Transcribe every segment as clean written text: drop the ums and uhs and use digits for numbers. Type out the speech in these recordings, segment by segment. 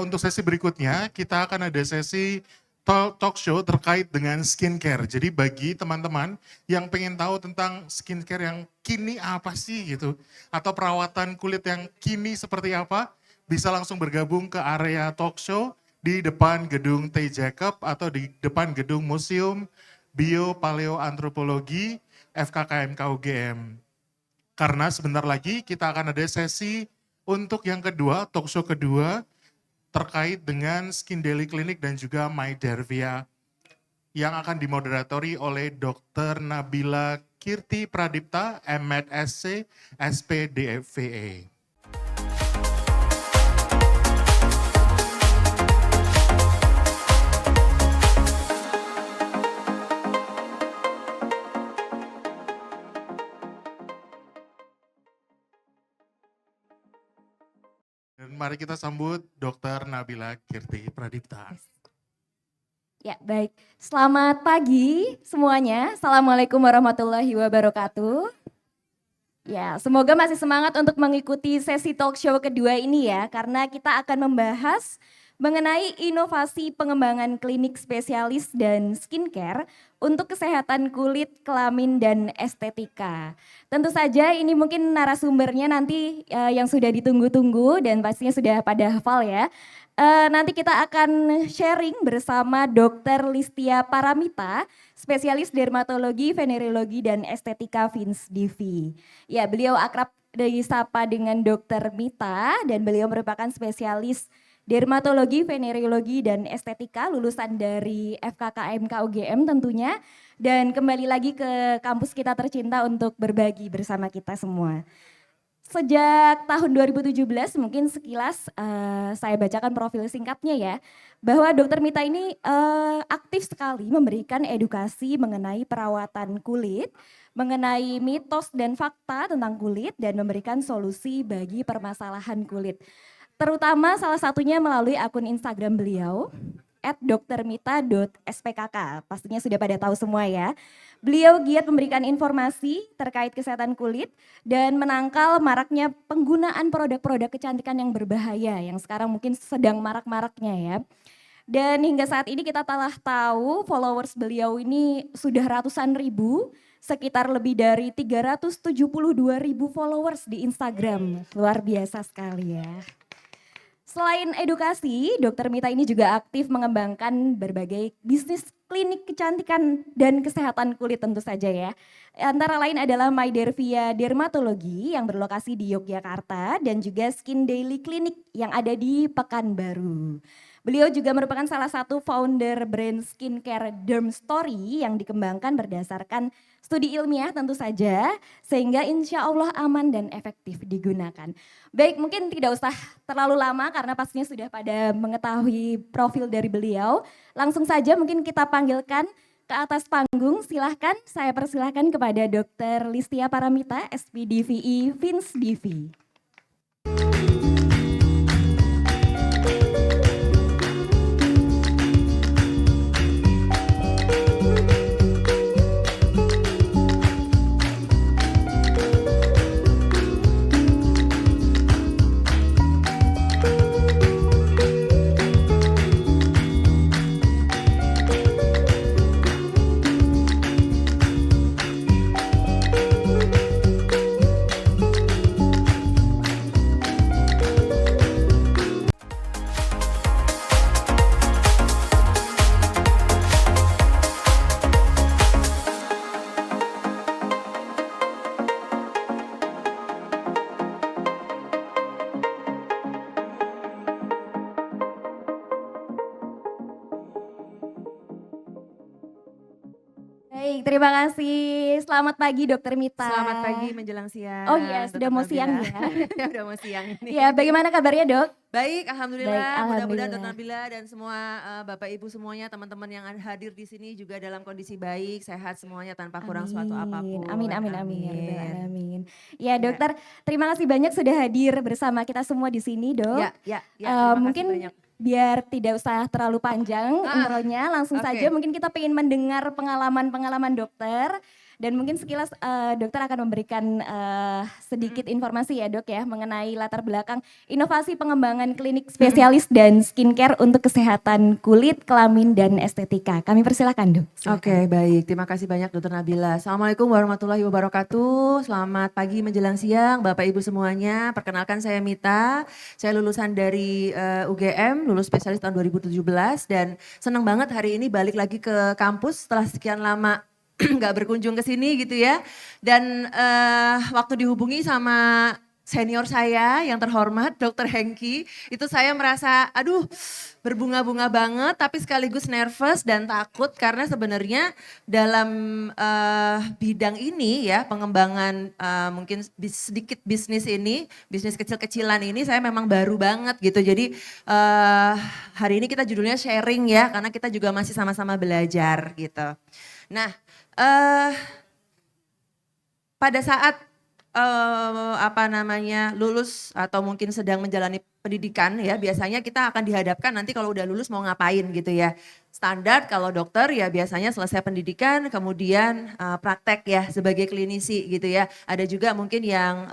untuk sesi berikutnya kita akan ada sesi talk show terkait dengan skincare. Jadi bagi teman-teman yang pengen tahu tentang skincare yang kini apa sih gitu, atau perawatan kulit yang kini seperti apa, bisa langsung bergabung ke area talk show di depan gedung T. Jacob atau di depan gedung Museum Bio Paleo Antropologi FKKMK UGM. Karena sebentar lagi kita akan ada sesi untuk yang kedua, talk show kedua, terkait dengan Skin Daily Clinic dan juga My Dervia yang akan dimoderatori oleh Dr. Nabila Kirti Pradipta, MSc, SPDVE. Dan mari kita sambut Dr. Nabila Kirti Pradipta. Ya, baik. Selamat pagi semuanya. Assalamualaikum warahmatullahi wabarakatuh. Ya, semoga masih semangat untuk mengikuti sesi talk show kedua ini ya, karena kita akan membahas mengenai inovasi pengembangan klinik spesialis dan skincare untuk kesehatan kulit, kelamin, dan estetika. Tentu saja ini mungkin narasumbernya nanti yang sudah ditunggu-tunggu dan pastinya sudah pada hafal ya. Nanti kita akan sharing bersama Dr. Listia Paramita, spesialis dermatologi, venerologi, dan estetika Fins Divi. Ya, beliau akrab disapa dengan Dr. Mita dan beliau merupakan spesialis dermatologi, venerologi, dan estetika lulusan dari FKKMK UGM tentunya. Dan kembali lagi ke kampus kita tercinta untuk berbagi bersama kita semua. Sejak tahun 2017 mungkin sekilas saya bacakan profil singkatnya ya, bahwa Dr. Mita ini aktif sekali memberikan edukasi mengenai perawatan kulit, mengenai mitos dan fakta tentang kulit dan memberikan solusi bagi permasalahan kulit. Terutama salah satunya melalui akun Instagram beliau @drmita.spkk, pastinya sudah pada tahu semua ya. Beliau giat memberikan informasi terkait kesehatan kulit dan menangkal maraknya penggunaan produk-produk kecantikan yang berbahaya yang sekarang mungkin sedang marak-maraknya ya. Dan hingga saat ini kita telah tahu followers beliau ini sudah ratusan ribu, sekitar lebih dari 372.000 followers di Instagram. Luar biasa sekali ya. Selain edukasi, Dr. Mita ini juga aktif mengembangkan berbagai bisnis klinik kecantikan dan kesehatan kulit tentu saja ya. Antara lain adalah My Dervia Dermatologi yang berlokasi di Yogyakarta dan juga Skin Daily Clinic yang ada di Pekanbaru. Beliau juga merupakan salah satu founder brand skincare Derm Story yang dikembangkan berdasarkan studi ilmiah tentu saja, sehingga insya Allah aman dan efektif digunakan. Baik, mungkin tidak usah terlalu lama karena pastinya sudah pada mengetahui profil dari beliau. Langsung saja mungkin kita panggilkan ke atas panggung, silahkan saya persilahkan kepada Dr. Listia Paramita, SPDVI Fins Divi. Baik, terima kasih. Selamat pagi Dokter Mita. Selamat pagi menjelang siang. Oh iya, sudah mau siang ya. Sudah mau siang ini. Ya, bagaimana kabarnya Dok? Baik, alhamdulillah. Baik, Mudah-mudahan alhamdulillah. Dr. Nabila dan semua Bapak Ibu semuanya, teman-teman yang hadir di sini juga dalam kondisi baik, sehat semuanya tanpa kurang suatu apapun. Amin, amin, amin, ya Rabbal alamin. Ya Dokter, terima kasih banyak sudah hadir bersama kita semua di sini Dok. Ya, terima mungkin kasih banyak. biar tidak usah terlalu panjang intronya, langsung oke. saja mungkin kita pengen mendengar pengalaman-pengalaman dokter Dan mungkin sekilas dokter akan memberikan sedikit informasi ya dok ya mengenai latar belakang inovasi pengembangan klinik spesialis dan skincare untuk kesehatan kulit, kelamin, dan estetika. Kami persilakan dok. Silakan. Oke, baik. Terima kasih banyak Dokter Nabila. Assalamualaikum warahmatullahi wabarakatuh. Selamat pagi menjelang siang Bapak Ibu semuanya. Perkenalkan saya Mita. Saya lulusan dari UGM, lulus spesialis tahun 2017 dan senang banget hari ini balik lagi ke kampus setelah sekian lama nggak berkunjung ke sini gitu ya. Dan waktu dihubungi sama senior saya yang terhormat Dokter Hengki, itu saya merasa aduh berbunga-bunga banget tapi sekaligus nervous dan takut karena sebenarnya dalam bidang ini ya pengembangan mungkin sedikit bisnis ini, bisnis kecil-kecilan ini saya memang baru banget gitu. Jadi hari ini kita judulnya sharing ya karena kita juga masih sama-sama belajar gitu. Nah pada saat lulus atau mungkin sedang menjalani pendidikan ya biasanya kita akan dihadapkan nanti kalau udah lulus mau ngapain gitu ya. Standar kalau dokter ya biasanya selesai pendidikan kemudian praktek ya sebagai klinisi gitu ya. Ada juga mungkin yang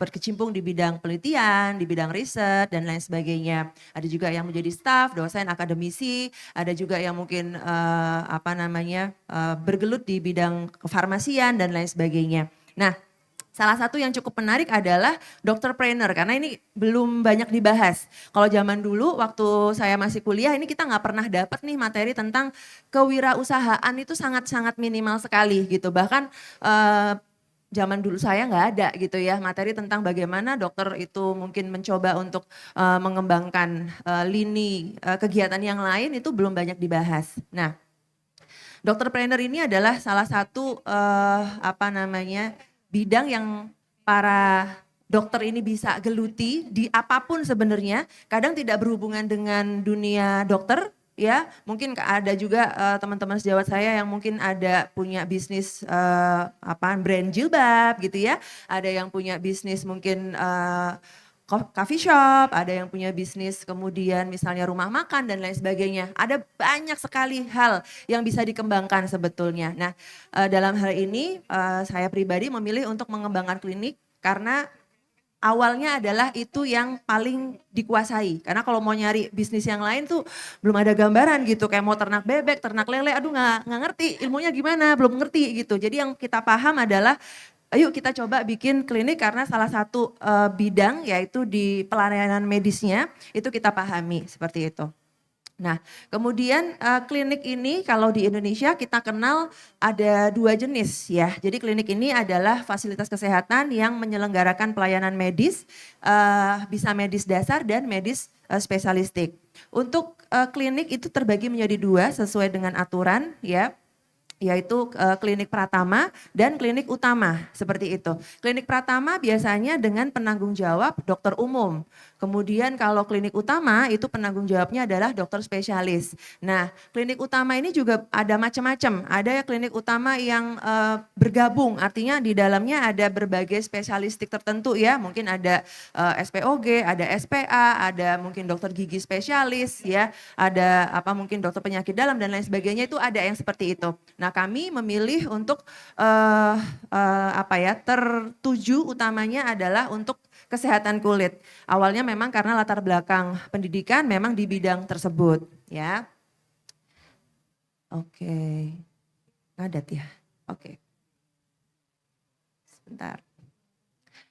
berkecimpung di bidang penelitian, di bidang riset dan lain sebagainya. Ada juga yang menjadi staf, dosen, akademisi, ada juga yang mungkin bergelut di bidang kefarmasian dan lain sebagainya. Nah, salah satu yang cukup menarik adalah dokterpreneur karena ini belum banyak dibahas. Kalau zaman dulu waktu saya masih kuliah ini kita nggak pernah dapat nih materi tentang kewirausahaan itu sangat-sangat minimal sekali gitu. Bahkan zaman dulu saya nggak ada gitu ya materi tentang bagaimana dokter itu mungkin mencoba untuk mengembangkan lini kegiatan yang lain itu belum banyak dibahas. Nah, dokterpreneur ini adalah salah satu bidang yang para dokter ini bisa geluti di apapun sebenarnya. Kadang tidak berhubungan dengan dunia dokter ya. Mungkin ada juga teman-teman sejawat saya yang mungkin ada punya bisnis brand jilbab gitu ya. Ada yang punya bisnis mungkin coffee shop, ada yang punya bisnis kemudian misalnya rumah makan dan lain sebagainya. Ada banyak sekali hal yang bisa dikembangkan sebetulnya. Nah dalam hal ini saya pribadi memilih untuk mengembangkan klinik karena awalnya adalah itu yang paling dikuasai. Karena kalau mau nyari bisnis yang lain tuh belum ada gambaran gitu. Kayak mau ternak bebek, ternak lele, aduh nggak ngerti ilmunya gimana, belum ngerti gitu. Jadi yang kita paham adalah ayo kita coba bikin klinik karena salah satu bidang yaitu di pelayanan medisnya itu kita pahami seperti itu. Nah kemudian klinik ini kalau di Indonesia kita kenal ada dua jenis ya. Jadi klinik ini adalah fasilitas kesehatan yang menyelenggarakan pelayanan medis, bisa medis dasar dan medis spesialistik. Untuk klinik itu terbagi menjadi dua sesuai dengan aturan ya. Yaitu klinik pratama dan klinik utama seperti itu. Klinik pratama biasanya dengan penanggung jawab dokter umum. Kemudian kalau klinik utama itu penanggung jawabnya adalah dokter spesialis. Nah klinik utama ini juga ada macam-macam. Ada klinik utama yang bergabung artinya di dalamnya ada berbagai spesialistik tertentu ya. Mungkin ada SPOG, ada SPA, ada mungkin dokter gigi spesialis ya. Ada mungkin dokter penyakit dalam dan lain sebagainya itu ada yang seperti itu. Nah kami memilih untuk tertuju utamanya adalah untuk kesehatan kulit. Awalnya memang karena latar belakang pendidikan memang di bidang tersebut ya. Oke, ngadat ya. Oke, sebentar.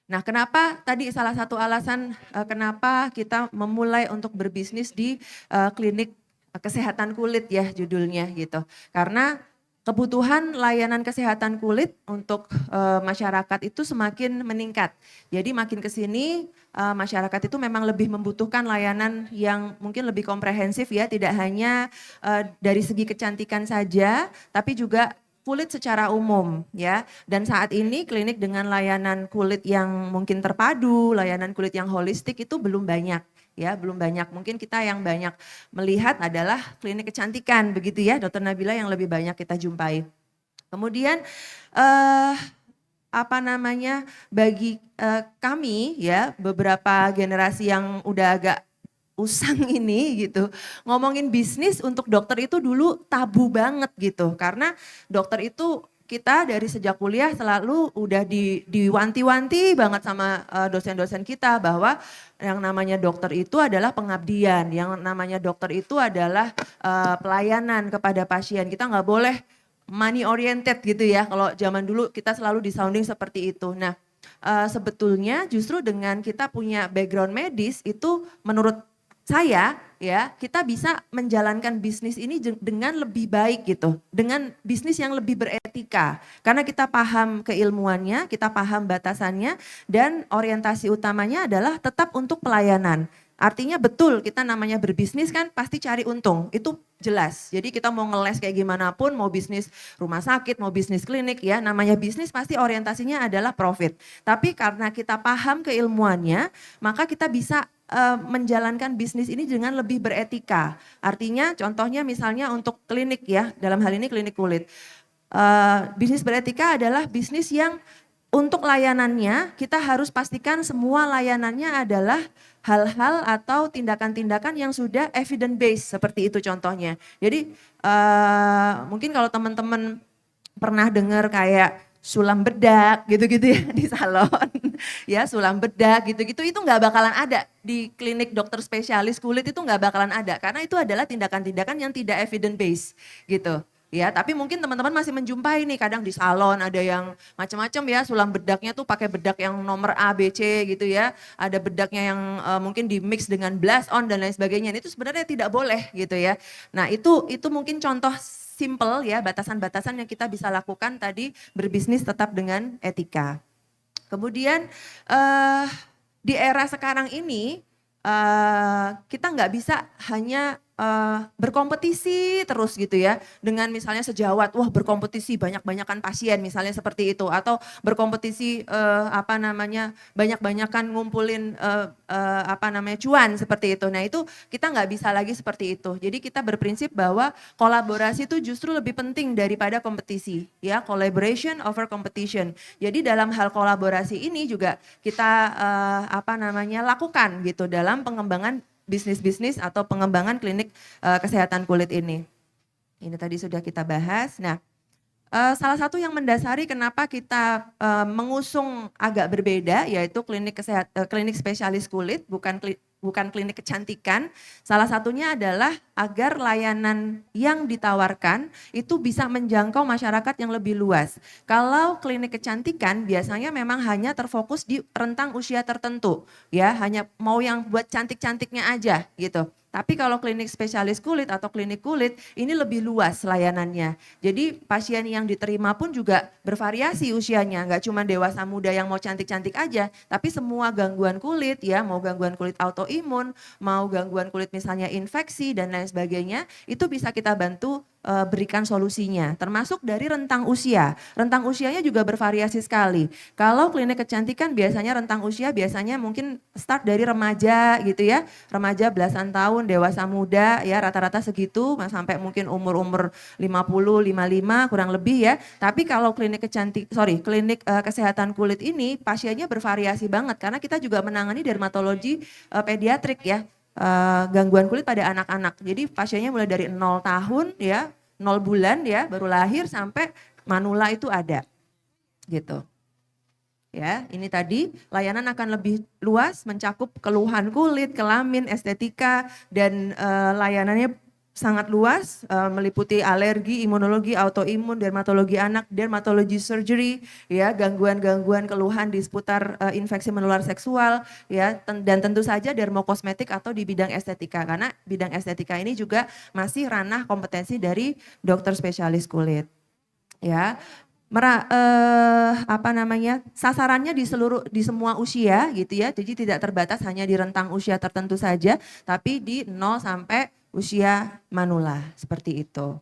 Nah kenapa tadi salah satu alasan kenapa kita memulai untuk berbisnis di klinik kesehatan kulit ya judulnya gitu. Karena kebutuhan layanan kesehatan kulit untuk masyarakat itu semakin meningkat. Jadi makin ke sini masyarakat itu memang lebih membutuhkan layanan yang mungkin lebih komprehensif ya, tidak hanya dari segi kecantikan saja, tapi juga kulit secara umum ya. Dan saat ini klinik dengan layanan kulit yang mungkin terpadu, layanan kulit yang holistik itu belum banyak. Ya belum banyak, mungkin kita yang banyak melihat adalah klinik kecantikan begitu ya Dokter Nabila yang lebih banyak kita jumpai. Kemudian bagi kami ya beberapa generasi yang udah agak usang ini gitu, ngomongin bisnis untuk dokter itu dulu tabu banget gitu karena dokter itu kita dari sejak kuliah selalu udah diwanti-wanti banget sama dosen-dosen kita bahwa yang namanya dokter itu adalah pengabdian, yang namanya dokter itu adalah pelayanan kepada pasien. Kita nggak boleh money oriented gitu ya. Kalau zaman dulu kita selalu disounding seperti itu. Nah, sebetulnya justru dengan kita punya background medis itu menurut saya ya, kita bisa menjalankan bisnis ini dengan lebih baik gitu, dengan bisnis yang lebih beretika. Karena kita paham keilmuannya, kita paham batasannya, dan orientasi utamanya adalah tetap untuk pelayanan. Artinya betul kita namanya berbisnis kan pasti cari untung, itu jelas. Jadi kita mau ngeles kayak gimana pun, mau bisnis rumah sakit, mau bisnis klinik ya, namanya bisnis pasti orientasinya adalah profit. Tapi karena kita paham keilmuannya, maka kita bisa menjalankan bisnis ini dengan lebih beretika. Artinya contohnya misalnya untuk klinik ya, dalam hal ini klinik kulit. Bisnis beretika adalah bisnis yang untuk layanannya kita harus pastikan semua layanannya adalah hal-hal atau tindakan-tindakan yang sudah evidence based seperti itu contohnya. Jadi mungkin kalau teman-teman pernah dengar kayak sulam bedak gitu-gitu ya di salon, ya sulam bedak gitu-gitu itu nggak bakalan ada di klinik dokter spesialis kulit, itu nggak bakalan ada karena itu adalah tindakan-tindakan yang tidak evidence based gitu. Ya, tapi mungkin teman-teman masih menjumpai nih kadang di salon ada yang macam-macam ya, sulam bedaknya tuh pakai bedak yang nomor A, B, C gitu ya. Ada bedaknya yang mungkin di mix dengan blush on dan lain sebagainya. Itu sebenarnya tidak boleh gitu ya. Nah, itu mungkin contoh simple ya, batasan-batasan yang kita bisa lakukan tadi berbisnis tetap dengan etika. Kemudian di era sekarang ini kita nggak bisa hanya berkompetisi terus gitu ya dengan misalnya sejawat, wah berkompetisi banyak-banyakan pasien misalnya seperti itu, atau berkompetisi banyak-banyakan ngumpulin cuan seperti itu. Nah itu kita nggak bisa lagi seperti itu. Jadi kita berprinsip bahwa kolaborasi itu justru lebih penting daripada kompetisi ya, collaboration over competition. Jadi dalam hal kolaborasi ini juga kita lakukan gitu dalam pengembangan bisnis-bisnis atau pengembangan klinik kesehatan kulit ini. Ini tadi sudah kita bahas. Nah, salah satu yang mendasari kenapa kita mengusung agak berbeda yaitu klinik spesialis kulit, bukan klinik kecantikan. Salah satunya adalah agar layanan yang ditawarkan itu bisa menjangkau masyarakat yang lebih luas. Kalau klinik kecantikan biasanya memang hanya terfokus di rentang usia tertentu, ya, hanya mau yang buat cantik-cantiknya aja gitu. Tapi kalau klinik spesialis kulit atau klinik kulit ini lebih luas layanannya. Jadi pasien yang diterima pun juga bervariasi usianya, nggak cuma dewasa muda yang mau cantik-cantik aja, tapi semua gangguan kulit ya, mau gangguan kulit autoimun, mau gangguan kulit misalnya infeksi dan lain sebagainya, itu bisa kita bantu berikan solusinya, termasuk dari rentang usia. Rentang usianya juga bervariasi sekali. Kalau klinik kecantikan biasanya rentang usia biasanya mungkin start dari remaja gitu ya, remaja belasan tahun, dewasa muda ya rata-rata segitu, sampai mungkin umur-umur 50, 55 kurang lebih ya. Tapi kalau klinik kesehatan kulit ini pasiennya bervariasi banget karena kita juga menangani dermatologi pediatrik ya. Gangguan kulit pada anak-anak. Jadi pasiennya mulai dari 0 tahun ya, 0 bulan ya, baru lahir sampai manula itu ada. Gitu. Ya, ini tadi layanan akan lebih luas mencakup keluhan kulit, kelamin, estetika dan layanannya sangat luas, meliputi alergi, imunologi, autoimun, dermatologi anak, dermatologi surgery, ya, gangguan-gangguan keluhan di seputar infeksi menular seksual, ya, dan tentu saja dermokosmetik atau di bidang estetika, karena bidang estetika ini juga masih ranah kompetensi dari dokter spesialis kulit, ya. Sasarannya di semua usia gitu ya, jadi tidak terbatas hanya di rentang usia tertentu saja, tapi di 0 sampai usia manula seperti itu.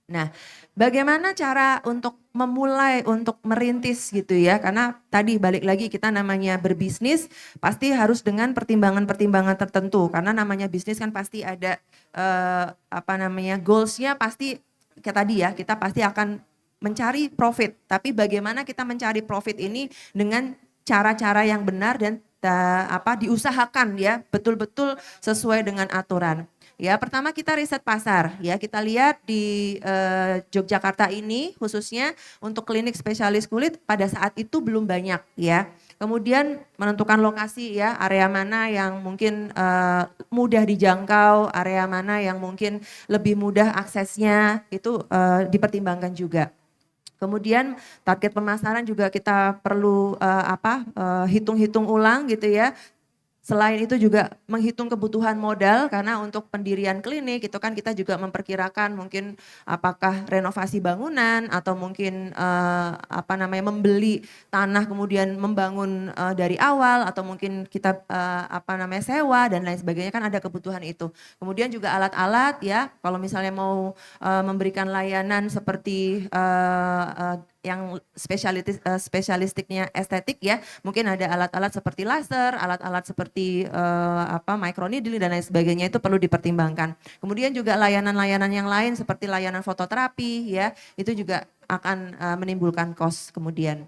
Nah, bagaimana cara untuk memulai, untuk merintis gitu ya, karena tadi balik lagi kita namanya berbisnis pasti harus dengan pertimbangan-pertimbangan tertentu, karena namanya bisnis kan pasti ada goalsnya pasti kayak tadi ya, kita pasti akan mencari profit, tapi bagaimana kita mencari profit ini dengan cara-cara yang benar dan diusahakan ya betul-betul sesuai dengan aturan. Ya, pertama kita riset pasar. Ya, kita lihat di Yogyakarta ini khususnya untuk klinik spesialis kulit pada saat itu belum banyak ya. Kemudian menentukan lokasi ya, area mana yang mungkin mudah dijangkau, area mana yang mungkin lebih mudah aksesnya, itu dipertimbangkan juga. Kemudian target pemasaran juga kita perlu hitung-hitung ulang gitu ya. Selain itu juga menghitung kebutuhan modal karena untuk pendirian klinik itu kan kita juga memperkirakan mungkin apakah renovasi bangunan atau mungkin membeli tanah kemudian membangun dari awal atau mungkin kita sewa dan lain sebagainya, kan ada kebutuhan itu. Kemudian juga alat-alat ya, kalau misalnya mau memberikan layanan seperti yang spesialistiknya estetik ya, mungkin ada alat-alat seperti laser, alat-alat seperti microneedling dan lain sebagainya, itu perlu dipertimbangkan. Kemudian juga layanan-layanan yang lain seperti layanan fototerapi ya, itu juga akan menimbulkan cost kemudian.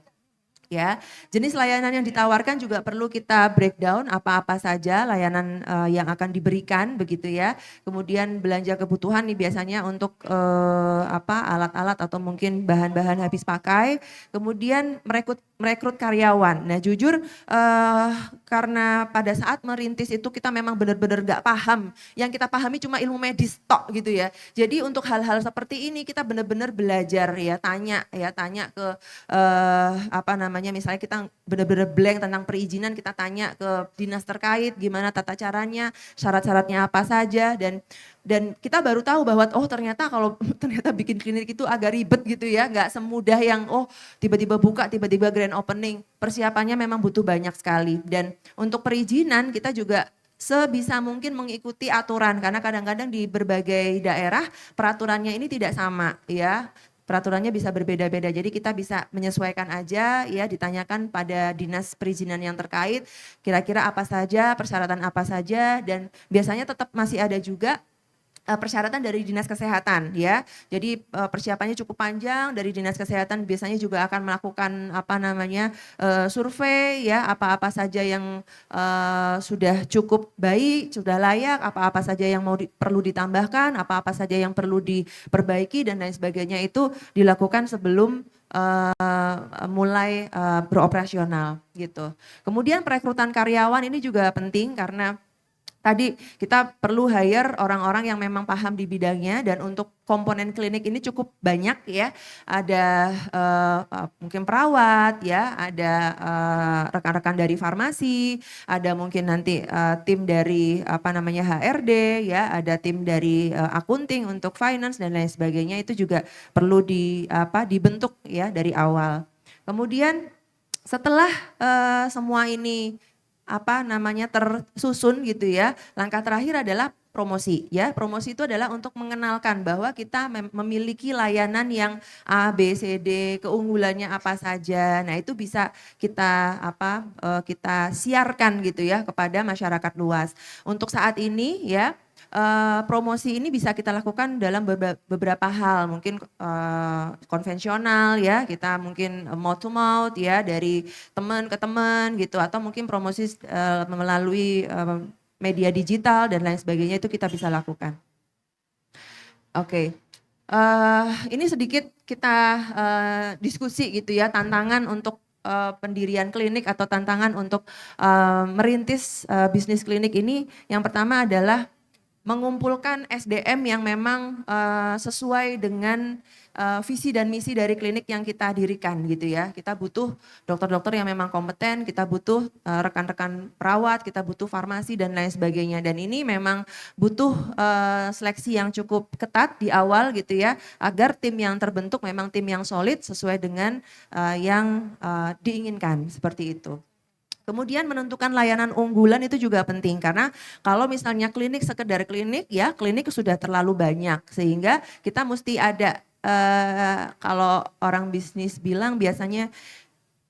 Ya, jenis layanan yang ditawarkan juga perlu kita breakdown apa-apa saja layanan yang akan diberikan begitu ya. Kemudian belanja kebutuhan nih biasanya untuk alat-alat atau mungkin bahan-bahan habis pakai. Kemudian merekrut karyawan. Nah, jujur karena pada saat merintis itu kita memang benar-benar gak paham. Yang kita pahami cuma ilmu medis tok gitu ya. Jadi untuk hal-hal seperti ini kita benar-benar belajar ya, tanya ke misalnya kita benar-benar blank tentang perizinan, kita tanya ke dinas terkait gimana tata caranya, syarat-syaratnya apa saja, dan kita baru tahu bahwa ternyata kalau ternyata bikin klinik itu agak ribet gitu ya, nggak semudah yang tiba-tiba buka, tiba-tiba grand opening. Persiapannya memang butuh banyak sekali, dan untuk perizinan kita juga sebisa mungkin mengikuti aturan karena kadang-kadang di berbagai daerah peraturannya ini tidak sama ya. Peraturannya bisa berbeda-beda, jadi kita bisa menyesuaikan aja ya, ditanyakan pada dinas perizinan yang terkait kira-kira apa saja, persyaratan apa saja, dan biasanya tetap masih ada juga persyaratan dari dinas kesehatan ya. Jadi persiapannya cukup panjang, dari dinas kesehatan biasanya juga akan melakukan survei ya, apa-apa saja yang sudah cukup baik, sudah layak, apa-apa saja yang perlu ditambahkan, apa-apa saja yang perlu diperbaiki dan lain sebagainya, itu dilakukan sebelum mulai beroperasional gitu. Kemudian perekrutan karyawan ini juga penting karena tadi kita perlu hire orang-orang yang memang paham di bidangnya, dan untuk komponen klinik ini cukup banyak ya. Ada mungkin perawat ya, ada rekan-rekan dari farmasi, ada mungkin nanti tim dari HRD ya, ada tim dari akunting untuk finance dan lain sebagainya, itu juga perlu dibentuk ya dari awal. Kemudian setelah semua ini tersusun gitu ya, langkah terakhir adalah promosi ya. Promosi itu adalah untuk mengenalkan bahwa kita memiliki layanan yang A, B, C, D, keunggulannya apa saja. Nah, itu bisa kita kita siarkan gitu ya kepada masyarakat luas. Untuk saat ini ya, promosi ini bisa kita lakukan dalam beberapa hal, mungkin konvensional ya, kita mungkin mouth to mouth ya, dari teman ke teman gitu, atau mungkin promosi melalui media digital dan lain sebagainya, itu kita bisa lakukan. Oke. Ini sedikit kita diskusi gitu ya, tantangan untuk pendirian klinik atau tantangan untuk merintis bisnis klinik ini. Yang pertama adalah mengumpulkan SDM yang memang sesuai dengan visi dan misi dari klinik yang kita dirikan gitu ya. Kita butuh dokter-dokter yang memang kompeten, kita butuh rekan-rekan perawat, kita butuh farmasi dan lain sebagainya. Dan ini memang butuh seleksi yang cukup ketat di awal gitu ya, agar tim yang terbentuk memang tim yang solid sesuai dengan yang diinginkan, seperti itu. Kemudian menentukan layanan unggulan itu juga penting, karena kalau misalnya klinik sekedar klinik ya, klinik sudah terlalu banyak, sehingga kita mesti ada kalau orang bisnis bilang biasanya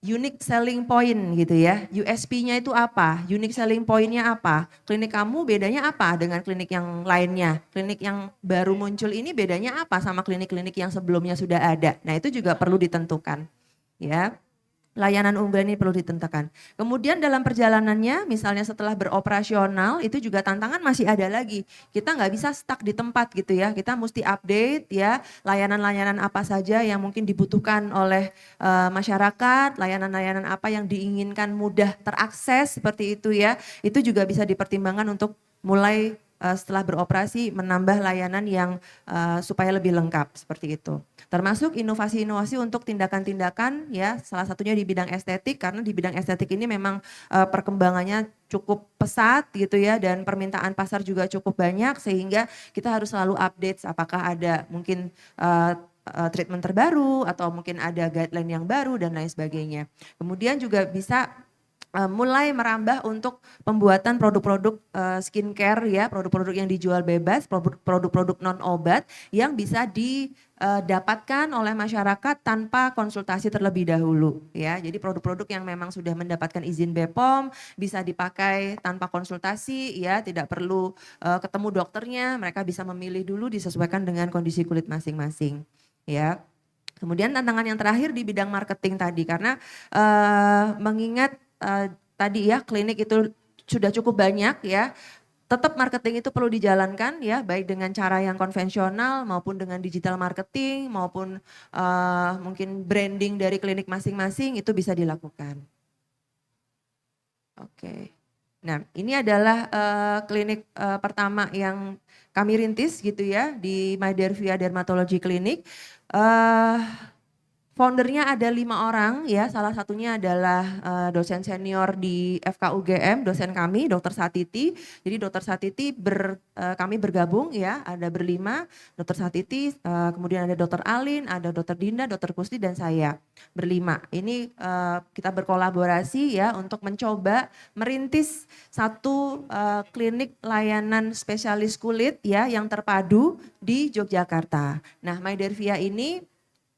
unique selling point gitu ya. USP-nya itu apa? Unique selling point-nya apa? Klinik kamu bedanya apa dengan klinik yang lainnya? Klinik yang baru muncul ini bedanya apa sama klinik-klinik yang sebelumnya sudah ada? Nah, itu juga perlu ditentukan ya. layanan unggulan ini perlu ditentukan. Kemudian dalam perjalanannya, misalnya setelah beroperasional, itu juga tantangan masih ada lagi. Kita nggak bisa stuck di tempat gitu ya. Kita mesti update ya layanan-layanan apa saja yang mungkin dibutuhkan oleh masyarakat, layanan-layanan apa yang diinginkan mudah terakses seperti itu ya. Itu juga bisa dipertimbangkan untuk mulai setelah beroperasi menambah layanan yang supaya lebih lengkap seperti itu. Termasuk inovasi-inovasi untuk tindakan-tindakan ya, salah satunya di bidang estetik, karena di bidang estetik ini memang perkembangannya cukup pesat gitu ya, dan permintaan pasar juga cukup banyak, sehingga kita harus selalu update apakah ada mungkin treatment terbaru atau mungkin ada guideline yang baru dan lain sebagainya. Kemudian juga bisa mulai merambah untuk pembuatan produk-produk skincare ya, produk-produk yang dijual bebas, produk-produk non obat yang bisa didapatkan oleh masyarakat tanpa konsultasi terlebih dahulu ya. Jadi produk-produk yang memang sudah mendapatkan izin BPOM bisa dipakai tanpa konsultasi ya, tidak perlu ketemu dokternya, mereka bisa memilih dulu disesuaikan dengan kondisi kulit masing-masing ya. Kemudian tantangan yang terakhir di bidang marketing tadi, karena mengingat tadi ya klinik itu sudah cukup banyak ya, tetap marketing itu perlu dijalankan ya, baik dengan cara yang konvensional maupun dengan digital marketing maupun mungkin branding dari klinik masing-masing itu bisa dilakukan. Oke. Nah, ini adalah klinik pertama yang kami rintis gitu ya di Mydervia Dermatology Clinic. Foundernya ada 5 orang ya, salah satunya adalah dosen senior di FKUGM, dosen kami Dr. Satiti. Jadi Dr. Satiti kami bergabung ya, ada berlima, Dr. Satiti, kemudian ada Dr. Alin, ada Dr. Dinda, Dr. Kusti dan saya berlima. Ini kita berkolaborasi ya untuk mencoba merintis satu klinik layanan spesialis kulit ya yang terpadu di Yogyakarta. Nah, Mydervia ini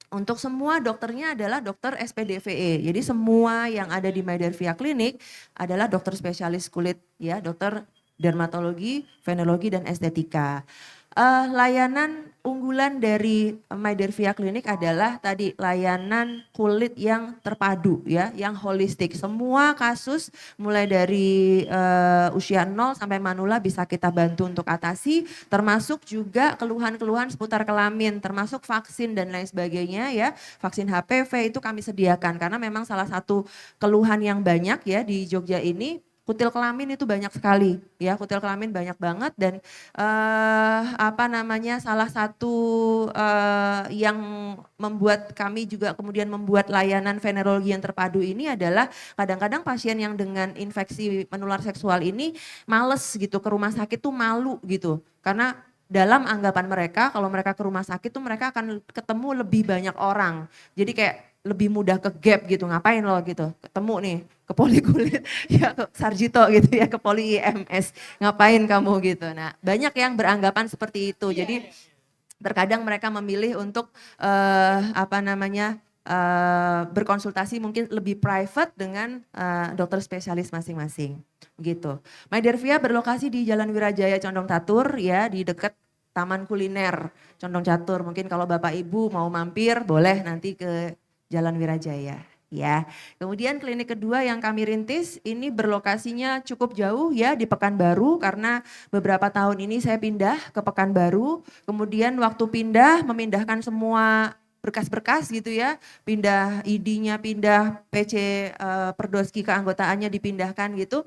untuk semua dokternya adalah dokter SPDVE. Jadi semua yang ada di Mydervia Clinic adalah dokter spesialis kulit ya, dokter dermatologi, venologi dan estetika. Layanan unggulan dari Mydervia Clinic adalah tadi layanan kulit yang terpadu ya, yang holistik. Semua kasus mulai dari usia 0 sampai manula bisa kita bantu untuk atasi, termasuk juga keluhan-keluhan seputar kelamin, termasuk vaksin dan lain sebagainya ya. Vaksin HPV itu kami sediakan karena memang salah satu keluhan yang banyak ya di Jogja ini, kutil kelamin itu banyak sekali ya, kutil kelamin banyak banget dan salah satu yang membuat kami juga kemudian membuat layanan venerologi yang terpadu ini adalah kadang-kadang pasien yang dengan infeksi menular seksual ini males gitu ke rumah sakit tuh malu gitu, karena dalam anggapan mereka kalau mereka ke rumah sakit tuh mereka akan ketemu lebih banyak orang, jadi kayak lebih mudah ke gap gitu, ngapain lo gitu, ketemu nih ke poli kulit, ya ke Sarjito gitu ya, ke poli IMS, ngapain kamu gitu. Nah banyak yang beranggapan seperti itu, jadi terkadang mereka memilih untuk berkonsultasi mungkin lebih private dengan dokter spesialis masing-masing gitu. Mydervia berlokasi di Jalan Wirajaya Condong Catur ya, di dekat Taman Kuliner Condong Catur. Mungkin kalau Bapak Ibu mau mampir boleh nanti ke Jalan Wirajaya ya. Kemudian klinik kedua yang kami rintis ini berlokasinya cukup jauh ya di Pekanbaru, karena beberapa tahun ini saya pindah ke Pekanbaru. Kemudian waktu pindah memindahkan semua berkas-berkas gitu ya, pindah ID-nya, pindah PC Perdoski keanggotaannya dipindahkan gitu.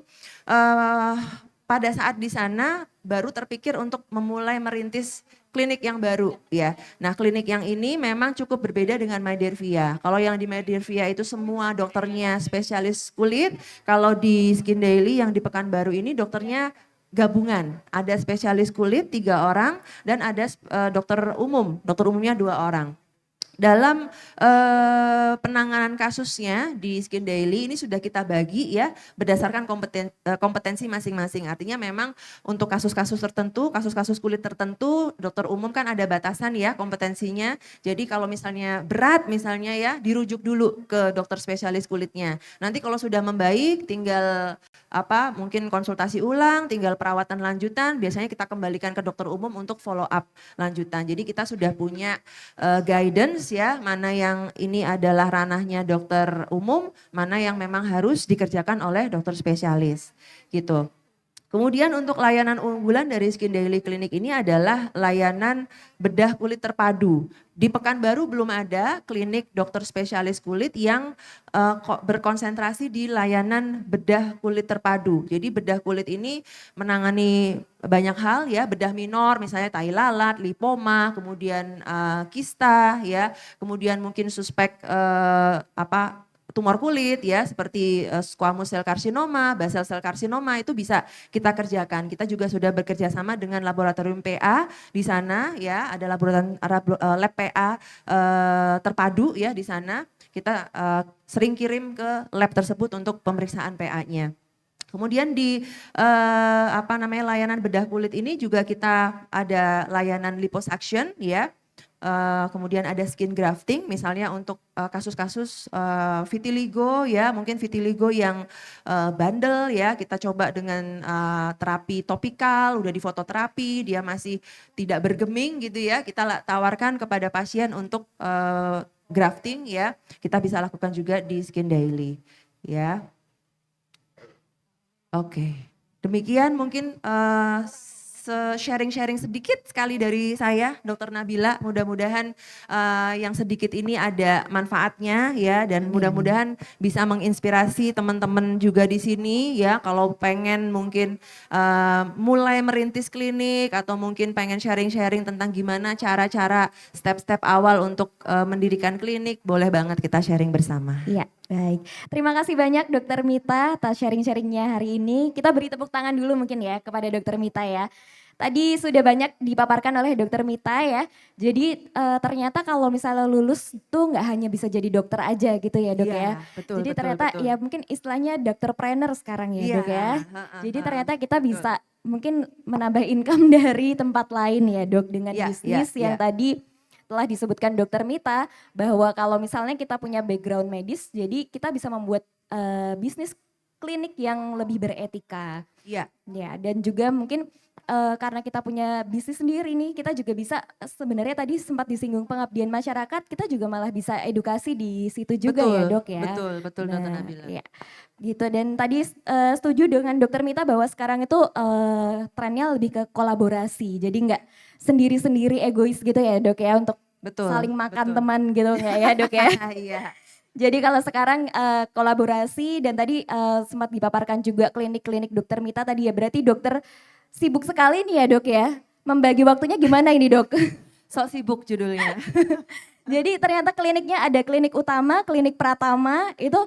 Pada saat di sana baru terpikir untuk memulai merintis klinik yang baru ya. Nah klinik yang ini memang cukup berbeda dengan Mydervia. Kalau yang di Mydervia itu semua dokternya spesialis kulit, kalau di Skin Daily yang di Pekanbaru ini dokternya gabungan. Ada spesialis kulit 3 orang dan ada dokter umumnya 2 orang. Dalam penanganan kasusnya di Skin Daily ini sudah kita bagi ya berdasarkan kompetensi masing-masing. Artinya memang untuk kasus-kasus tertentu, kasus-kasus kulit tertentu, dokter umum kan ada batasan ya kompetensinya. Jadi kalau misalnya berat misalnya ya dirujuk dulu ke dokter spesialis kulitnya. Nanti kalau sudah membaik tinggal mungkin konsultasi ulang, tinggal perawatan lanjutan, biasanya kita kembalikan ke dokter umum untuk follow up lanjutan. Jadi kita sudah punya guidance ya, mana yang ini adalah ranahnya dokter umum, mana yang memang harus dikerjakan oleh dokter spesialis gitu. Kemudian untuk layanan unggulan dari Skin Daily Clinic ini adalah layanan bedah kulit terpadu. Di Pekanbaru belum ada klinik dokter spesialis kulit yang berkonsentrasi di layanan bedah kulit terpadu. Jadi bedah kulit ini menangani banyak hal ya, bedah minor misalnya tai lalat, lipoma, kemudian kista ya, kemudian mungkin suspek tumor kulit ya seperti squamous cell carcinoma, basal cell carcinoma itu bisa kita kerjakan. Kita juga sudah bekerja sama dengan laboratorium PA di sana ya, ada laboratorium lab PA terpadu ya di sana. Kita sering kirim ke lab tersebut untuk pemeriksaan PA-nya. Kemudian di layanan bedah kulit ini juga kita ada layanan liposuction ya. Kemudian ada skin grafting misalnya untuk kasus-kasus vitiligo ya, mungkin vitiligo yang bandel ya, kita coba dengan terapi topikal, udah di fototerapi, dia masih tidak bergeming gitu ya, kita tawarkan kepada pasien untuk grafting ya, kita bisa lakukan juga di Skin Daily ya. Oke, demikian mungkin sharing-sharing sedikit sekali dari saya, Dr. Nabila. Mudah-mudahan yang sedikit ini ada manfaatnya ya, dan mudah-mudahan bisa menginspirasi teman-teman juga di sini ya. Kalau pengen mungkin mulai merintis klinik atau mungkin pengen sharing-sharing tentang gimana cara-cara step-step awal untuk mendirikan klinik, boleh banget kita sharing bersama. Iya, baik. Terima kasih banyak Dokter Mita atas sharing-sharingnya hari ini. Kita beri tepuk tangan dulu mungkin ya kepada Dokter Mita ya. Tadi sudah banyak dipaparkan oleh Dokter Mita ya. Jadi ternyata kalau misalnya lulus tuh nggak hanya bisa jadi dokter aja gitu ya Dok ya. Betul, Jadi betul, ternyata betul. ya mungkin istilahnya dokterpreneur sekarang ya Dok ya. Jadi ternyata kita bisa mungkin menambah income dari tempat lain ya Dok dengan bisnis yang tadi telah disebutkan Dokter Mita bahwa kalau misalnya kita punya background medis, jadi kita bisa membuat bisnis klinik yang lebih beretika. Iya. Ya, dan juga mungkin karena kita punya bisnis sendiri nih, kita juga bisa sebenarnya tadi sempat disinggung pengabdian masyarakat, kita juga malah bisa edukasi di situ juga ya Dok ya. Betul Dokter Nabila. Ya, gitu. Dan tadi setuju dengan Dokter Mita bahwa sekarang itu trennya lebih ke kolaborasi, jadi nggak sendiri-sendiri egois gitu ya Dok ya, untuk saling makan teman gitu nggak ya Dok ya. Iya. Jadi kalau sekarang kolaborasi dan tadi sempat dipaparkan juga klinik-klinik Dokter Mita tadi ya, berarti dokter sibuk sekali nih ya Dok ya. Membagi waktunya gimana ini Dok? Sok sibuk judulnya. Jadi ternyata kliniknya ada klinik utama, klinik pratama, itu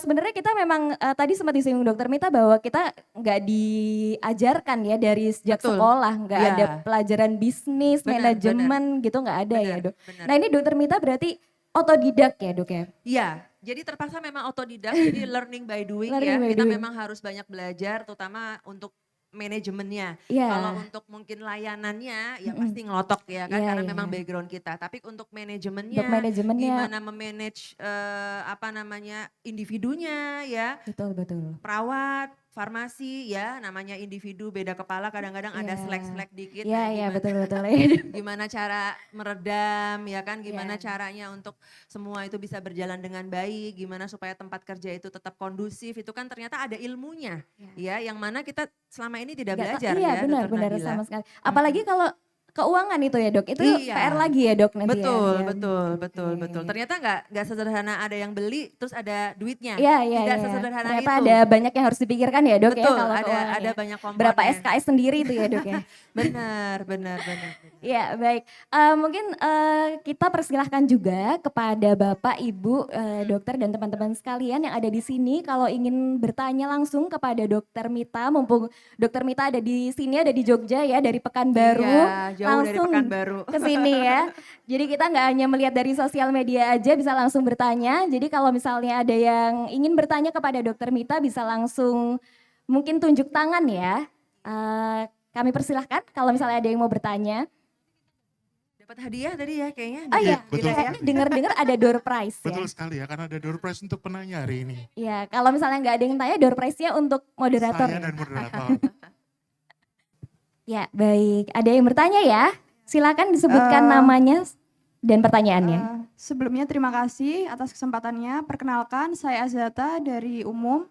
sebenarnya kita memang tadi sempat disinggung Dokter Mita bahwa kita nggak diajarkan ya dari sejak sekolah, nggak ada pelajaran bisnis, manajemen gitu nggak ada ya Dok. Nah ini Dokter Mita berarti otodidak ya Dok ya? Iya, jadi terpaksa memang otodidak, jadi learning by doing ya. Kita memang harus banyak belajar, terutama untuk manajemennya. Kalau untuk mungkin layanannya ya pasti ngelotok ya kan, karena memang background kita. Tapi untuk manajemennya, gimana memanage individunya ya. Betul. Perawat, farmasi ya, namanya individu beda kepala, kadang-kadang ada slack-slack dikit. Iya, betul. Gimana cara meredam ya kan, gimana caranya untuk semua itu bisa berjalan dengan baik, gimana supaya tempat kerja itu tetap kondusif, itu kan ternyata ada ilmunya ya, yang mana kita selama ini tidak belajar ya. Iya benar sama sekali. Apalagi kalau keuangan itu ya Dok, itu PR lagi ya Dok nanti Betul. Ternyata nggak sederhana ada yang beli terus ada duitnya. Tidak sesederhana ternyata itu. ada banyak yang harus dipikirkan ya Dok ya kalau ada banyak komponen. Berapa SKS sendiri itu ya Dok ya. Benar. Ya baik, mungkin kita persilahkan juga kepada Bapak, Ibu, dokter dan teman-teman sekalian yang ada di sini kalau ingin bertanya langsung kepada Dokter Mita, mumpung Dokter Mita ada di sini, ada di Jogja ya, dari Pekanbaru, langsung ke sini ya. Jadi kita nggak hanya melihat dari sosial media aja, bisa langsung bertanya. Jadi kalau misalnya ada yang ingin bertanya kepada Dokter Mita bisa langsung mungkin tunjuk tangan ya. Kami persilahkan kalau misalnya ada yang mau bertanya. Dapat hadiah tadi ya kayaknya. Oh iya, betul. Dengar-dengar ada door prize ya. Betul sekali ya, karena ada door prize untuk penanya hari ini. Iya, kalau misalnya nggak ada yang tanya, door prize-nya untuk moderator. Saya dan moderator. Ya, baik. Ada yang bertanya ya? Silakan disebutkan namanya dan pertanyaannya. Sebelumnya terima kasih atas kesempatannya. Perkenalkan, saya Azata dari Umum.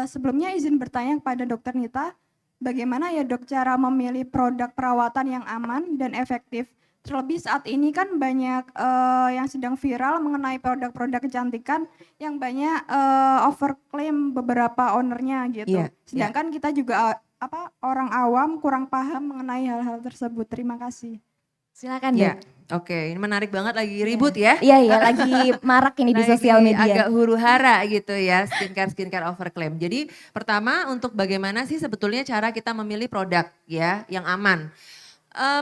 Sebelumnya izin bertanya kepada Dokter Nita, bagaimana ya Dok cara memilih produk perawatan yang aman dan efektif? Terlebih saat ini kan banyak yang sedang viral mengenai produk-produk kecantikan yang banyak overclaim beberapa ownernya gitu. Iya, Sedangkan kita juga orang awam kurang paham mengenai hal-hal tersebut. Terima kasih. Silakan Ya, Dok. oke. Ini menarik banget, lagi ribut ya. Iya, lagi marak ini di Lagi sosial media. agak huru-hara gitu ya, skincare overclaim. Jadi pertama, untuk bagaimana sih sebetulnya cara kita memilih produk ya yang aman.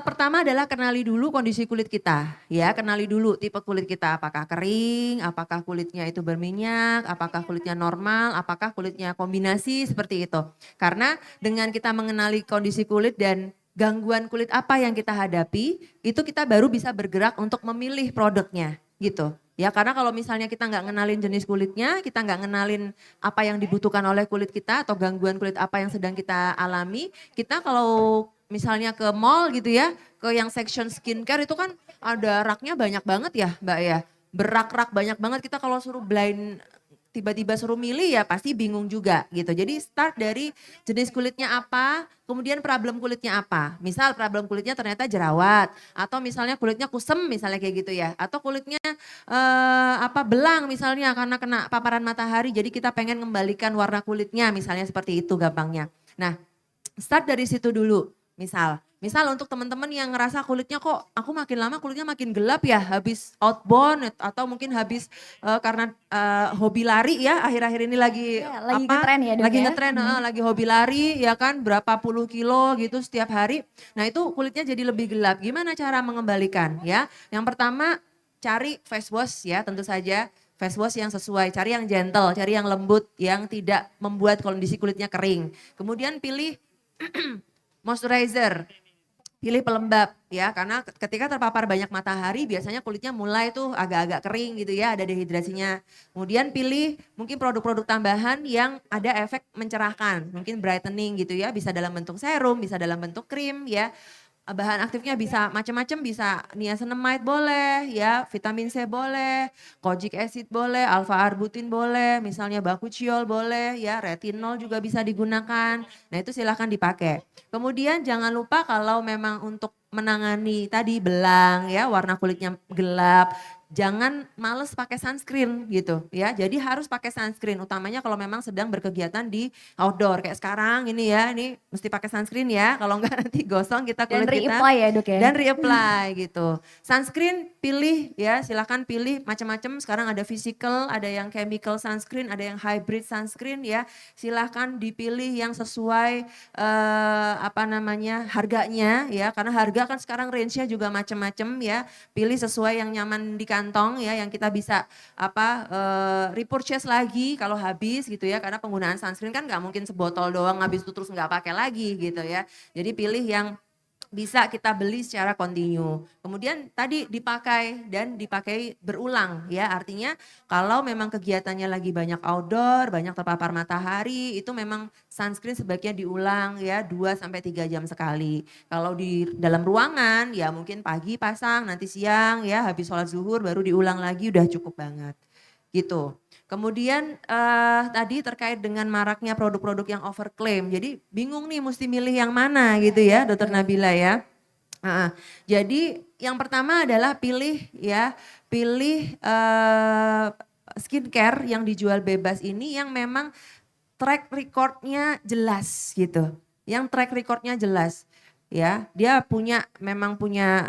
Pertama adalah kenali dulu kondisi kulit kita ya, kenali dulu tipe kulit kita, apakah kering, apakah kulitnya itu berminyak, apakah kulitnya normal, apakah kulitnya kombinasi, seperti itu. Karena dengan kita mengenali kondisi kulit dan gangguan kulit apa yang kita hadapi, itu kita baru bisa bergerak untuk memilih produknya gitu. Ya, karena kalau misalnya kita nggak ngenalin jenis kulitnya, kita nggak ngenalin apa yang dibutuhkan oleh kulit kita atau gangguan kulit apa yang sedang kita alami, kita kalau misalnya ke mall gitu ya, ke yang section skincare itu kan ada raknya banyak banget ya Mbak ya. Berak-rak banyak banget, kita kalau suruh blind tiba-tiba suruh milih ya pasti bingung juga gitu. Jadi start dari jenis kulitnya apa, kemudian problem kulitnya apa. Misal problem kulitnya ternyata jerawat, atau misalnya kulitnya kusem misalnya kayak gitu ya. Atau kulitnya belang misalnya karena kena paparan matahari, jadi kita pengen mengembalikan warna kulitnya misalnya, seperti itu gampangnya. Nah, start dari situ dulu. Misal untuk teman-teman yang ngerasa kulitnya kok aku makin lama kulitnya makin gelap ya, habis outbound atau mungkin habis karena hobi lari ya, akhir-akhir ini lagi Ya, lagi ngetren ya Dok lagi ya. ngetren, lagi hobi lari ya kan, berapa puluh kilo gitu setiap hari. Nah itu kulitnya jadi lebih gelap. Gimana cara mengembalikan ya? Yang pertama cari face wash ya, tentu saja. Face wash yang sesuai, cari yang gentle, cari yang lembut, yang tidak membuat kondisi kulitnya kering. Kemudian pilih moisturizer, pilih pelembab ya, karena ketika terpapar banyak matahari biasanya kulitnya mulai tuh agak-agak kering gitu ya, ada dehidrasinya. Kemudian pilih mungkin produk-produk tambahan yang ada efek mencerahkan, mungkin brightening gitu ya, bisa dalam bentuk serum, bisa dalam bentuk krim ya. Bahan aktifnya bisa macam-macam, bisa niacinamide boleh ya, vitamin C boleh, kojic acid boleh, alpha arbutin boleh, misalnya bakuchiol boleh ya, retinol juga bisa digunakan. Nah itu silahkan dipakai. Kemudian jangan lupa kalau memang untuk menangani tadi belang ya, warna kulitnya gelap, jangan males pakai sunscreen gitu ya. Jadi harus pakai sunscreen, utamanya kalau memang sedang berkegiatan di outdoor kayak sekarang ini ya, ini mesti pakai sunscreen ya, kalau enggak nanti gosong kita Dan kulit kita. reapply ya Dok ya. Dan reapply gitu. Sunscreen pilih ya, silakan pilih macam-macam. Sekarang ada physical, ada yang chemical sunscreen, ada yang hybrid sunscreen ya. Silahkan dipilih yang sesuai harganya ya, karena harga kan sekarang range-nya juga macam-macam ya. Pilih sesuai yang nyaman di kantong ya, yang kita bisa repurchase lagi kalau habis gitu ya, karena penggunaan sunscreen kan nggak mungkin sebotol doang habis itu terus nggak pakai lagi gitu ya. Jadi pilih yang bisa kita beli secara kontinu. Kemudian tadi dipakai dan dipakai berulang ya. Artinya kalau memang kegiatannya lagi banyak outdoor, banyak terpapar matahari, itu memang sunscreen sebaiknya diulang ya 2-3 jam sekali. Kalau di dalam ruangan ya mungkin pagi pasang, nanti siang ya habis sholat zuhur baru diulang lagi, udah cukup banget gitu. Kemudian tadi terkait dengan maraknya produk-produk yang overclaim. Jadi bingung nih mesti milih yang mana gitu ya Dokter Nabila ya. Jadi yang pertama adalah pilih skincare yang dijual bebas ini yang memang track recordnya jelas gitu. Yang track recordnya jelas. Ya, dia memang punya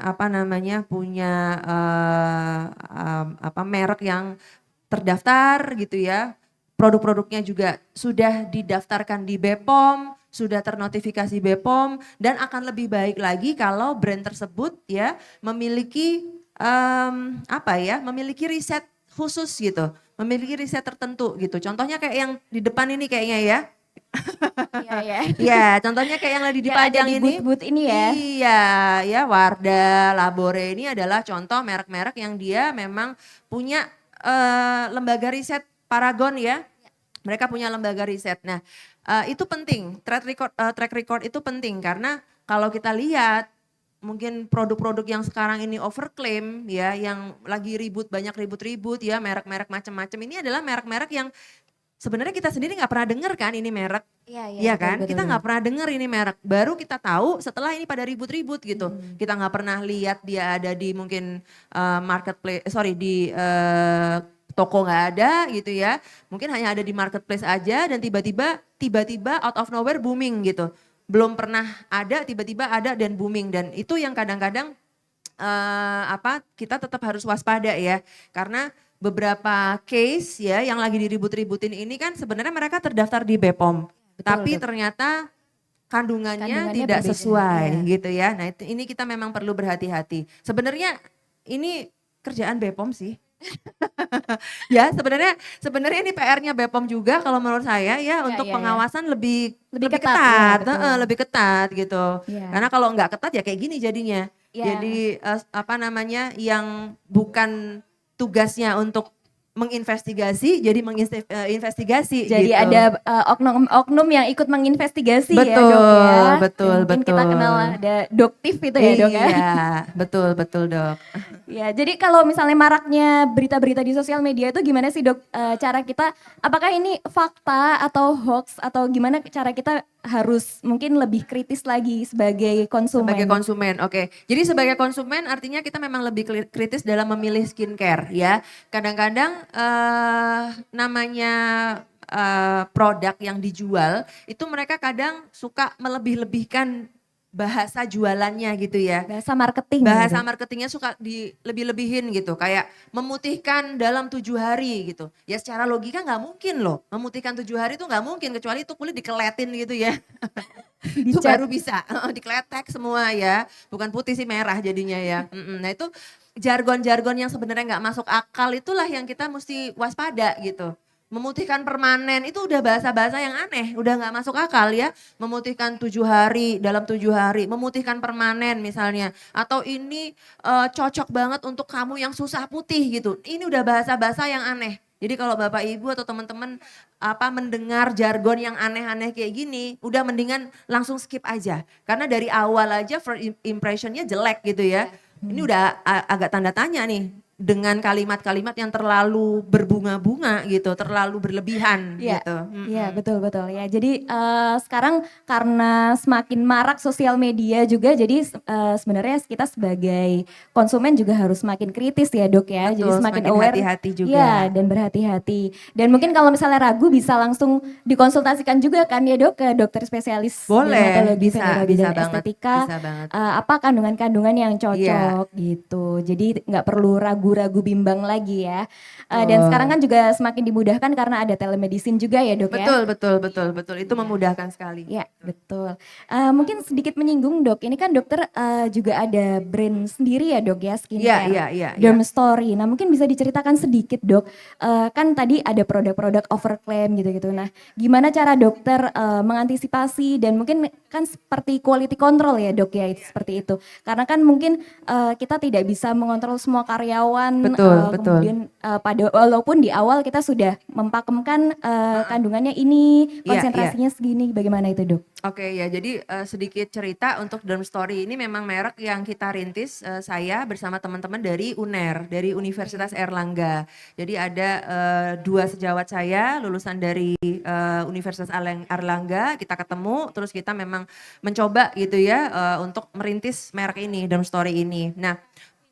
merek yang terdaftar gitu ya. Produk-produknya juga sudah didaftarkan di BPOM, sudah ternotifikasi BPOM, dan akan lebih baik lagi kalau brand tersebut ya memiliki memiliki riset khusus gitu, memiliki riset tertentu gitu. Contohnya kayak yang di depan ini kayaknya ya. Iya ya. Ya, contohnya kayak yang lagi Yang ada dipajang di ini. booth-booth ini ya. Iya, ya Wardah, Labore ini adalah contoh merek-merek yang dia memang punya lembaga riset Paragon ya. Mereka punya lembaga riset. Nah, itu penting. Track record itu penting karena kalau kita lihat mungkin produk-produk yang sekarang ini overclaim ya, yang lagi banyak ribut-ribut ya, merek-merek macam-macam, ini adalah merek-merek yang sebenarnya kita sendiri nggak pernah dengar kan ini merek. Iya, iya, Iya betul, kan, betul, kita betul. nggak pernah dengar ini merek, baru kita tahu setelah ini pada ribut-ribut gitu. Kita nggak pernah lihat dia ada di mungkin marketplace, di toko nggak ada gitu ya. Mungkin hanya ada di marketplace aja dan tiba-tiba out of nowhere booming gitu. Belum pernah ada, tiba-tiba ada dan booming, dan itu yang kadang-kadang kita tetap harus waspada ya, karena beberapa case ya yang lagi diribut-ributin ini kan sebenarnya mereka terdaftar di BPOM, Betul, tapi Dok. ternyata kandungannya Kandungannya tidak berbeda, sesuai ya. gitu ya. Nah ini kita memang perlu berhati-hati. Sebenarnya ini kerjaan BPOM sih. Ya sebenarnya ini PR-nya BPOM juga kalau menurut saya ya, untuk iya, iya. pengawasan lebih Lebih ketat, ketat, ya, betul. lebih ketat gitu. Iya. Karena kalau nggak ketat ya kayak gini jadinya. Iya. Jadi yang bukan tugasnya untuk menginvestigasi jadi menginvestigasi Jadi gitu. ada oknum-oknum yang ikut menginvestigasi ya, Betul, Dok ya. Dan betul, mungkin kita kenal betul. ada doktif itu ya, Dok ya. Iya, betul Dok. Ya, jadi kalau misalnya maraknya berita-berita di sosial media itu gimana sih, Dok, cara kita, apakah ini fakta atau hoax, atau gimana cara kita harus mungkin lebih kritis lagi sebagai konsumen? Sebagai konsumen, oke. Jadi sebagai konsumen artinya kita memang lebih kritis dalam memilih skincare ya. Kadang-kadang namanya produk yang dijual itu mereka kadang suka melebih-lebihkan bahasa jualannya gitu ya. Bahasa marketing. Bahasa Dok. marketingnya suka dilebih-lebihin gitu, kayak memutihkan dalam 7 hari gitu. Ya secara logika nggak mungkin loh, memutihkan 7 hari itu nggak mungkin, kecuali itu kulit dikeletin gitu ya. Itu Dicat. baru bisa, dikletek semua ya, bukan putih sih merah jadinya ya. Nah itu jargon-jargon yang sebenarnya nggak masuk akal itulah yang kita mesti waspada gitu. Memutihkan permanen itu udah bahasa-bahasa yang aneh, udah nggak masuk akal ya. Memutihkan 7 hari, dalam 7 hari, memutihkan permanen misalnya. Atau ini cocok banget untuk kamu yang susah putih gitu. Ini udah bahasa-bahasa yang aneh. Jadi kalau Bapak Ibu atau teman-teman mendengar jargon yang aneh-aneh kayak gini, udah mendingan langsung skip aja. Karena dari awal aja first impressionnya jelek gitu ya. Ini udah agak tanda tanya nih dengan kalimat-kalimat yang terlalu berbunga-bunga gitu, terlalu berlebihan Iya, gitu. iya betul ya. Jadi sekarang karena semakin marak sosial media juga, jadi sebenarnya kita sebagai konsumen juga harus semakin kritis ya, Dok ya. Jadi Betul, semakin semakin aware, hati-hati juga. ya, dan berhati-hati. Dan mungkin kalau misalnya ragu bisa langsung dikonsultasikan juga kan ya, Dok, ke dokter spesialis Boleh, dermatologi, bisa venereologi, dan banget, estetika. bisa banget. Apa kandungan-kandungan yang Iya. cocok gitu. Jadi nggak perlu ragu-ragu bimbang lagi ya. Dan sekarang kan juga semakin dimudahkan karena ada telemedicine juga ya, Dok ya. Betul. Itu memudahkan sekali. Ya, betul. Mungkin sedikit menyinggung, Dok. Ini kan dokter juga ada brand sendiri ya, Dok ya, skincare. Iya. Dermstory. Nah, mungkin bisa diceritakan sedikit, Dok. Kan tadi ada produk-produk overclaim gitu-gitu. Nah, gimana cara dokter mengantisipasi, dan mungkin kan seperti quality control ya, Dok ya, seperti itu. Karena kan mungkin kita tidak bisa mengontrol semua karyawan. Betul. Kemudian walaupun di awal kita sudah mempakemkan kandungannya ini, konsentrasinya segini, bagaimana itu, Dok? Oke ya, jadi sedikit cerita untuk Dermstory ini memang merek yang kita rintis saya bersama teman-teman dari UNER, dari Universitas Airlangga. Jadi ada 2 sejawat saya lulusan dari Universitas Airlangga, kita ketemu terus kita memang mencoba gitu ya untuk merintis merek ini, Dermstory ini. Nah,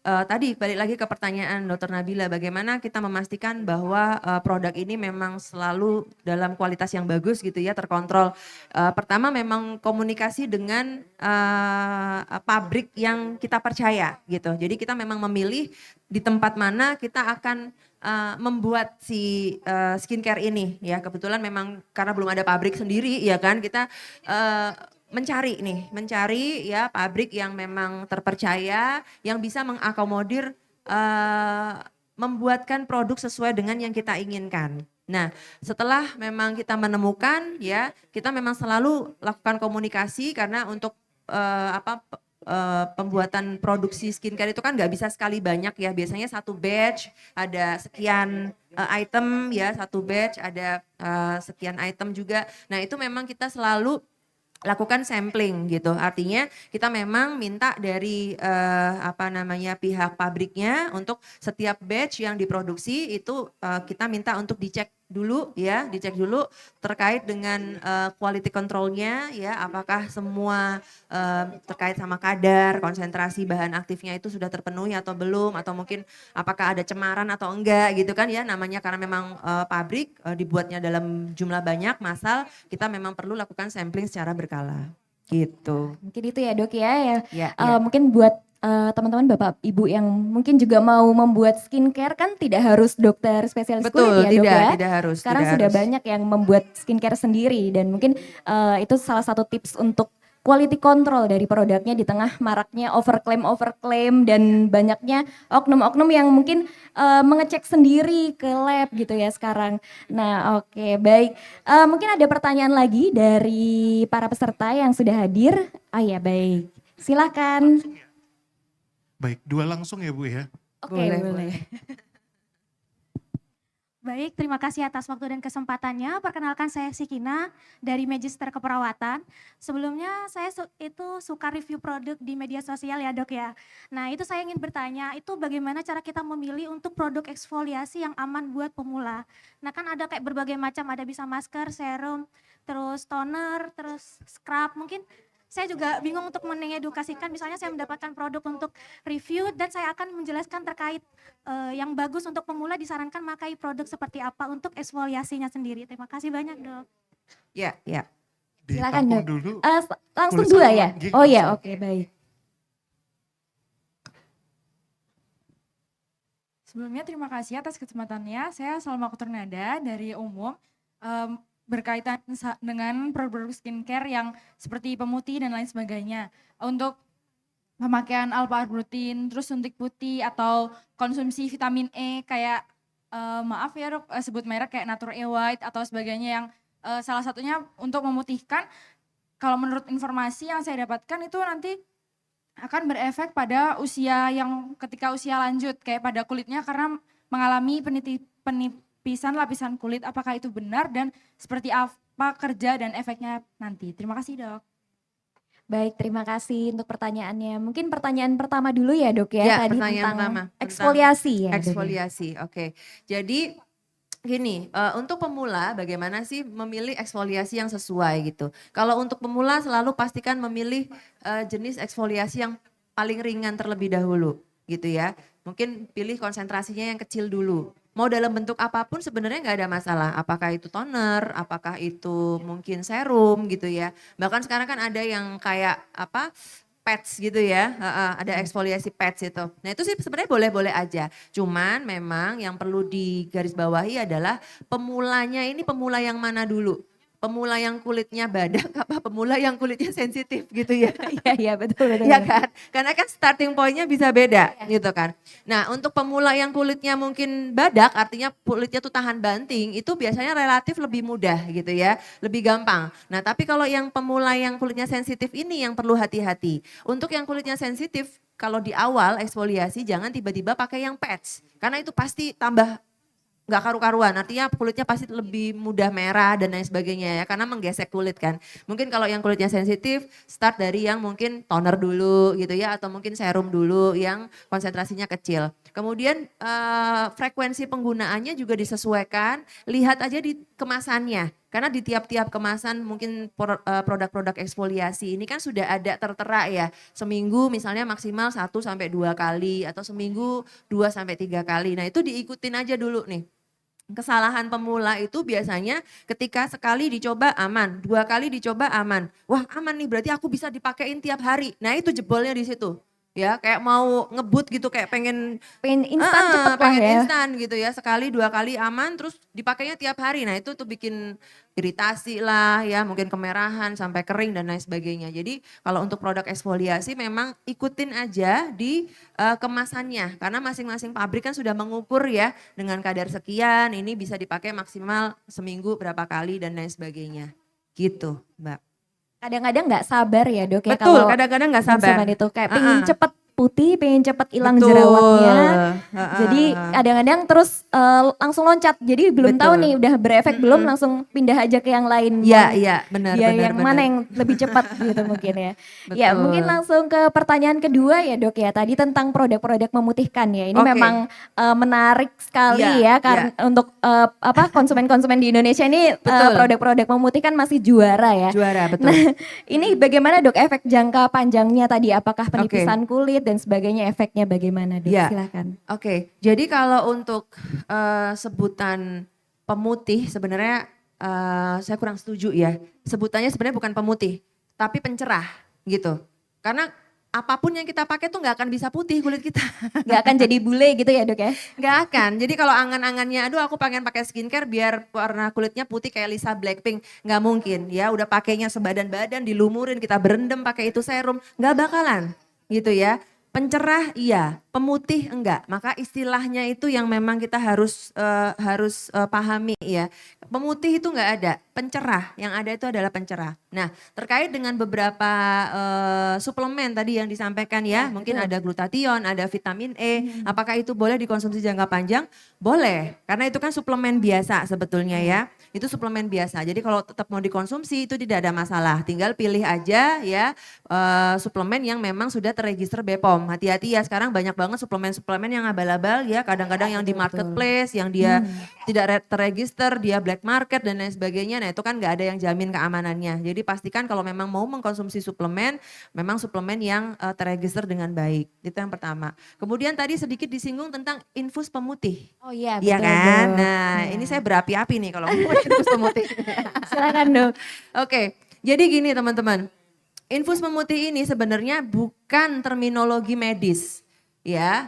tadi balik lagi ke pertanyaan Dr. Nabila, bagaimana kita memastikan bahwa produk ini memang selalu dalam kualitas yang bagus gitu ya, terkontrol. Pertama memang komunikasi dengan pabrik yang kita percaya gitu. Jadi kita memang memilih di tempat mana kita akan membuat si skincare ini ya. Kebetulan memang karena belum ada pabrik sendiri ya kan, kita mencari ya pabrik yang memang terpercaya, yang bisa mengakomodir membuatkan produk sesuai dengan yang kita inginkan. Nah, setelah memang kita menemukan ya, kita memang selalu lakukan komunikasi karena untuk pembuatan produksi skincare itu kan nggak bisa sekali banyak ya. Biasanya satu batch ada sekian item ya, satu batch ada sekian item juga. Nah, itu memang kita selalu lakukan sampling gitu. Artinya kita memang minta dari pihak pabriknya untuk setiap batch yang diproduksi itu kita minta untuk dicek dulu ya, dicek dulu terkait dengan quality controlnya ya, apakah semua terkait sama kadar, konsentrasi bahan aktifnya itu sudah terpenuhi atau belum, atau mungkin apakah ada cemaran atau enggak gitu kan ya, namanya karena memang pabrik dibuatnya dalam jumlah banyak, massal, kita memang perlu lakukan sampling secara berkala gitu. Mungkin itu ya dok ya. Ya, ya. Mungkin buat teman-teman bapak ibu yang mungkin juga mau membuat skincare kan tidak harus dokter spesialis Betul, kulit ya dok ya. tidak harus. Sekarang tidak sudah harus. banyak yang membuat skincare sendiri dan mungkin itu salah satu tips untuk quality control dari produknya di tengah maraknya overclaim dan banyaknya oknum-oknum yang mungkin mengecek sendiri ke lab gitu ya sekarang. Nah oke baik, mungkin ada pertanyaan lagi dari para peserta yang sudah hadir. Ah ya baik, silakan. Baik, 2 langsung ya Bu ya. Oke boleh. Baik, terima kasih atas waktu dan kesempatannya. Perkenalkan saya Sikina dari Magister Keperawatan. Sebelumnya saya itu suka review produk di media sosial ya dok ya. Nah itu saya ingin bertanya, itu bagaimana cara kita memilih untuk produk eksfoliasi yang aman buat pemula. Nah kan ada kayak berbagai macam, ada bisa masker, serum, terus toner, terus scrub. Mungkin saya juga bingung untuk mengedukasikan, misalnya saya mendapatkan produk untuk review dan saya akan menjelaskan terkait yang bagus untuk pemula, disarankan memakai produk seperti apa untuk eksfoliasinya sendiri. Terima kasih banyak dok. Ya, ya. Silakan Ditampung dok. dulu. Langsung Boleh 2 satu ya? lagi, Oh ya langsung. oke baik. Sebelumnya terima kasih atas kesempatannya. Saya Salma Kuturnada dari Umum. Berkaitan dengan produk skincare yang seperti pemutih dan lain sebagainya. Untuk pemakaian alpha rutin, terus suntik putih atau konsumsi vitamin E kayak maaf ya dok, sebut merek kayak Nature E White atau sebagainya yang salah satunya untuk memutihkan. Kalau menurut informasi yang saya dapatkan itu nanti akan berefek pada usia yang ketika usia lanjut kayak pada kulitnya karena mengalami penipisan lapisan kulit. Apakah itu benar dan seperti apa kerja dan efeknya nanti? Terima kasih dok. Baik, terima kasih untuk pertanyaannya. Mungkin pertanyaan pertama dulu ya dok ya, Ya, tadi pertanyaan tentang pertama, tentang eksfoliasi ya. Dok, ya? Eksfoliasi, oke. Jadi gini, untuk pemula bagaimana sih memilih eksfoliasi yang sesuai gitu. Kalau untuk pemula selalu pastikan memilih jenis eksfoliasi yang paling ringan terlebih dahulu gitu ya. Mungkin pilih konsentrasinya yang kecil dulu. Mau dalam bentuk apapun sebenarnya nggak ada masalah. Apakah itu toner, apakah itu mungkin serum gitu ya. Bahkan sekarang kan ada yang kayak apa, pads gitu ya, ada eksfoliasi pads itu. Nah itu sih sebenarnya boleh-boleh aja. Cuman memang yang perlu digarisbawahi adalah pemulanya ini pemula yang mana dulu. Pemula yang kulitnya badak apa pemula yang kulitnya sensitif gitu ya. Iya, iya betul. Iya kan? Karena kan starting pointnya bisa beda gitu kan. Nah untuk pemula yang kulitnya mungkin badak artinya kulitnya tuh tahan banting itu biasanya relatif lebih mudah gitu ya. Lebih gampang. Nah tapi kalau yang pemula yang kulitnya sensitif ini yang perlu hati-hati. Untuk yang kulitnya sensitif kalau di awal eksfoliasi jangan tiba-tiba pakai yang patch. Karena itu pasti tambah nggak karu-karuan, artinya kulitnya pasti lebih mudah merah dan lain sebagainya ya, karena menggesek kulit kan. Mungkin kalau yang kulitnya sensitif, start dari yang mungkin toner dulu gitu ya, atau mungkin serum dulu yang konsentrasinya kecil. Kemudian frekuensi penggunaannya juga disesuaikan, lihat aja di kemasannya. Karena di tiap-tiap kemasan mungkin produk-produk eksfoliasi ini kan sudah ada tertera ya. Seminggu misalnya maksimal 1-2 kali atau seminggu 2-3 kali. Nah itu diikutin aja dulu nih. Kesalahan pemula itu biasanya ketika sekali dicoba aman, 2 kali dicoba aman. Wah aman nih berarti aku bisa dipakein tiap hari. Nah itu jebolnya di situ. Ya kayak mau ngebut gitu kayak pengen instan cepet lah pengen ya. instan gitu ya, sekali 2 kali aman terus dipakainya tiap hari. Nah itu tuh bikin iritasi lah ya, mungkin kemerahan sampai kering dan lain sebagainya. Jadi kalau untuk produk eksfoliasi memang ikutin aja di kemasannya. Karena masing-masing pabrik kan sudah mengukur ya dengan kadar sekian ini bisa dipakai maksimal seminggu berapa kali dan lain sebagainya. Gitu Mbak. Kadang-kadang nggak sabar ya dok ya. Betul, kalau kadang-kadang nggak sabar. konsumen itu kayak pengen cepet putih, pengen cepet hilang Betul. jerawatnya. Heeh. Jadi kadang-kadang terus langsung loncat. Jadi belum tahu Betul. nih udah berefek belum, langsung pindah aja ke yang lain. Iya, Mau iya, benar, biar benar, yang benar. mana yang lebih cepat gitu mungkin ya. Ya mungkin Betul. langsung ke pertanyaan kedua ya dok ya. Tadi tentang produk-produk memutihkan ya. Ini Oke. memang menarik sekali Iya, ya karena untuk konsumen-konsumen di Indonesia ini Betul. produk-produk memutihkan masih juara ya. Juara, betul. Nah ini bagaimana dok efek jangka panjangnya tadi? Apakah penipisan kulit dan sebagainya, efeknya bagaimana dok? Iya. Silakan. Oke, jadi kalau untuk sebutan pemutih sebenarnya saya kurang setuju ya. Sebutannya sebenarnya bukan pemutih, tapi pencerah gitu. Karena apapun yang kita pakai tuh nggak akan bisa putih kulit kita. Nggak akan jadi bule gitu ya dok ya? Nggak akan. Jadi kalau angan-angannya, aduh aku pengen pakai skincare biar warna kulitnya putih kayak Lisa Blackpink. Nggak mungkin ya, udah pakainya sebadan-badan, dilumurin, kita berendam pakai itu serum. Nggak bakalan gitu ya. Pencerah iya, pemutih enggak. Maka istilahnya itu yang memang kita harus pahami ya. Pemutih itu enggak ada, pencerah. Yang ada itu adalah pencerah. Nah, terkait dengan beberapa suplemen tadi yang disampaikan ya, mungkin ada glutathione, ada vitamin E. Apakah itu boleh dikonsumsi jangka panjang? Boleh, karena itu kan suplemen biasa sebetulnya ya. Itu suplemen biasa. Jadi kalau tetap mau dikonsumsi itu tidak ada masalah. Tinggal pilih aja ya suplemen yang memang sudah terregister BPOM. Hati-hati ya, sekarang banyak banget suplemen-suplemen yang abal-abal ya, kadang-kadang yang di marketplace, yang dia tidak terregister, dia black market dan lain sebagainya. Nah itu kan nggak ada yang jamin keamanannya. Jadi pastikan kalau memang mau mengkonsumsi suplemen, memang suplemen yang terregister dengan baik. Itu yang pertama. Kemudian tadi sedikit disinggung tentang infus pemutih. Oh iya betul. Iya kan? Dok. Nah ini saya berapi-api nih kalau mau infus pemutih. Silakan dok. Oke, jadi gini teman-teman. Infus pemutih ini sebenarnya bukan terminologi medis, ya.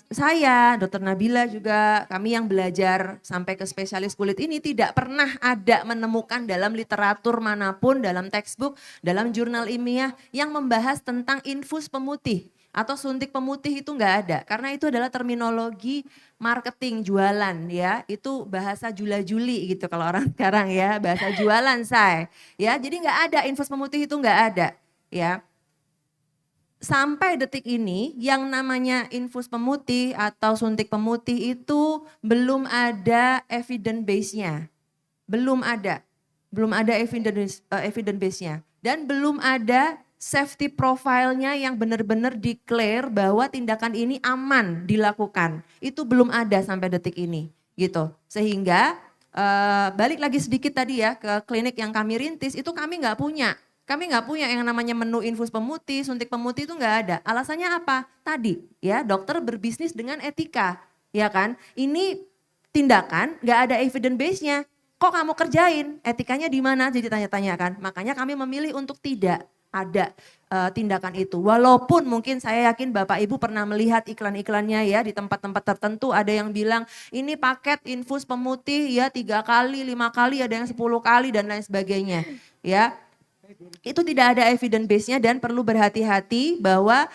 Saya, Dokter Nabila juga, kami yang belajar sampai ke spesialis kulit ini tidak pernah ada menemukan dalam literatur manapun, dalam textbook, dalam jurnal ilmiah yang membahas tentang infus pemutih atau suntik pemutih itu nggak ada. Karena itu adalah terminologi marketing, jualan ya. Itu bahasa jula-juli gitu kalau orang sekarang ya, bahasa jualan saya. Ya, jadi nggak ada infus pemutih itu nggak ada ya. Sampai detik ini yang namanya infus pemutih atau suntik pemutih itu belum ada evidence base-nya. Belum ada. Belum ada evidence base-nya. Dan belum ada safety profile-nya yang benar-benar declare bahwa tindakan ini aman dilakukan. Itu belum ada sampai detik ini gitu. Sehingga balik lagi sedikit tadi ya ke klinik yang kami rintis, itu kami nggak punya. Kami nggak punya yang namanya menu infus pemutih, suntik pemutih itu nggak ada. Alasannya apa? Tadi ya dokter berbisnis dengan etika, ya kan? Ini tindakan nggak ada evidence base-nya. Kok kamu kerjain? Etikanya di mana? Jadi tanya-tanya kan. Makanya kami memilih untuk tidak ada tindakan itu. Walaupun mungkin saya yakin Bapak Ibu pernah melihat iklan-iklannya ya di tempat-tempat tertentu ada yang bilang ini paket infus pemutih ya 3 kali, 5 kali, ada yang 10 kali dan lain sebagainya. Ya. Itu tidak ada evidence base-nya dan perlu berhati-hati bahwa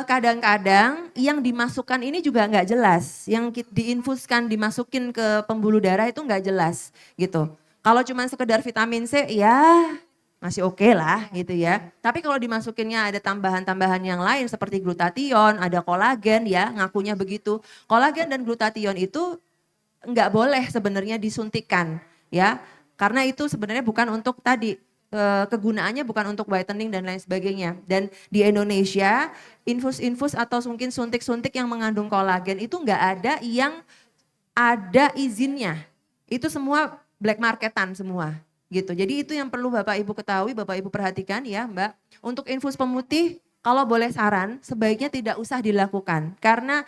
kadang-kadang yang dimasukkan ini juga nggak jelas. Yang diinfuskan, dimasukin ke pembuluh darah itu nggak jelas gitu. Kalau cuma sekedar vitamin C ya masih oke lah gitu ya. Tapi kalau dimasukinnya ada tambahan-tambahan yang lain seperti glutathione, ada kolagen ya ngakunya begitu. Kolagen dan glutathione itu nggak boleh sebenarnya disuntikan ya. Karena itu sebenarnya bukan untuk tadi kegunaannya bukan untuk whitening dan lain sebagainya. Dan di Indonesia infus-infus atau mungkin suntik-suntik yang mengandung kolagen itu nggak ada yang ada izinnya. Itu semua black marketan semua gitu. Jadi itu yang perlu Bapak Ibu ketahui, Bapak Ibu perhatikan ya Mbak. Untuk infus pemutih kalau boleh saran sebaiknya tidak usah dilakukan. Karena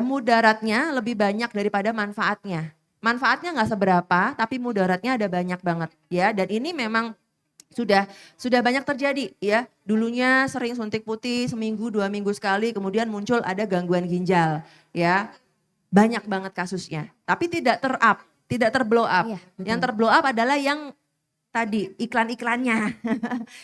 mudaratnya lebih banyak daripada manfaatnya. Manfaatnya nggak seberapa, tapi mudaratnya ada banyak banget ya. Dan ini memang sudah banyak terjadi ya. Dulunya sering suntik putih seminggu 2 minggu sekali, kemudian muncul ada gangguan ginjal ya. Banyak banget kasusnya. Tapi tidak tidak terblow up. Iya, Yang terblow up adalah yang tadi iklan-iklannya.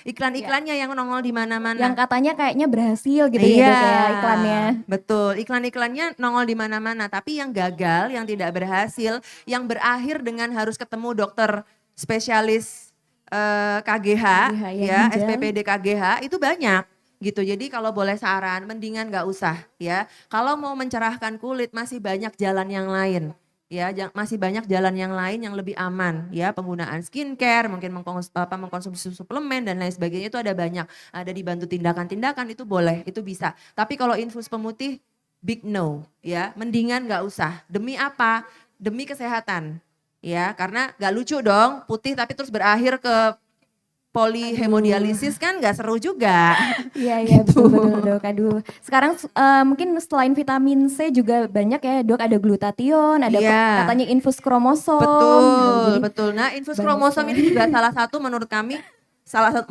Iklan-iklannya yang nongol di mana-mana. Yang katanya kayaknya berhasil gitu ya dok ya iklannya. Betul, iklan-iklannya nongol di mana-mana. Tapi yang gagal, yang tidak berhasil, yang berakhir dengan harus ketemu dokter spesialis KGH, KGH, ya, ya, ginjal. SPPD KGH itu banyak gitu. Jadi kalau boleh saran, mendingan nggak usah ya. Kalau mau mencerahkan kulit masih banyak jalan yang lain. Ya, masih banyak jalan yang lain yang lebih aman ya, penggunaan skincare, mungkin mengkonsumsi suplemen dan lain sebagainya itu ada banyak. Ada dibantu tindakan-tindakan itu boleh, itu bisa. Tapi kalau infus pemutih big no ya, mendingan nggak usah. Demi apa? Demi kesehatan. Ya, karena nggak lucu dong putih tapi terus berakhir ke polihemodialisis kan nggak seru juga. Iya, iya, Gitu. betul-betul dok. Aduh, sekarang mungkin selain vitamin C juga banyak ya dok, ada glutathione, ada Iya. katanya infus kromosom. Betul, Jadi betul. Nah, infus banyak kromosom sekali. ini juga salah satu menurut kami,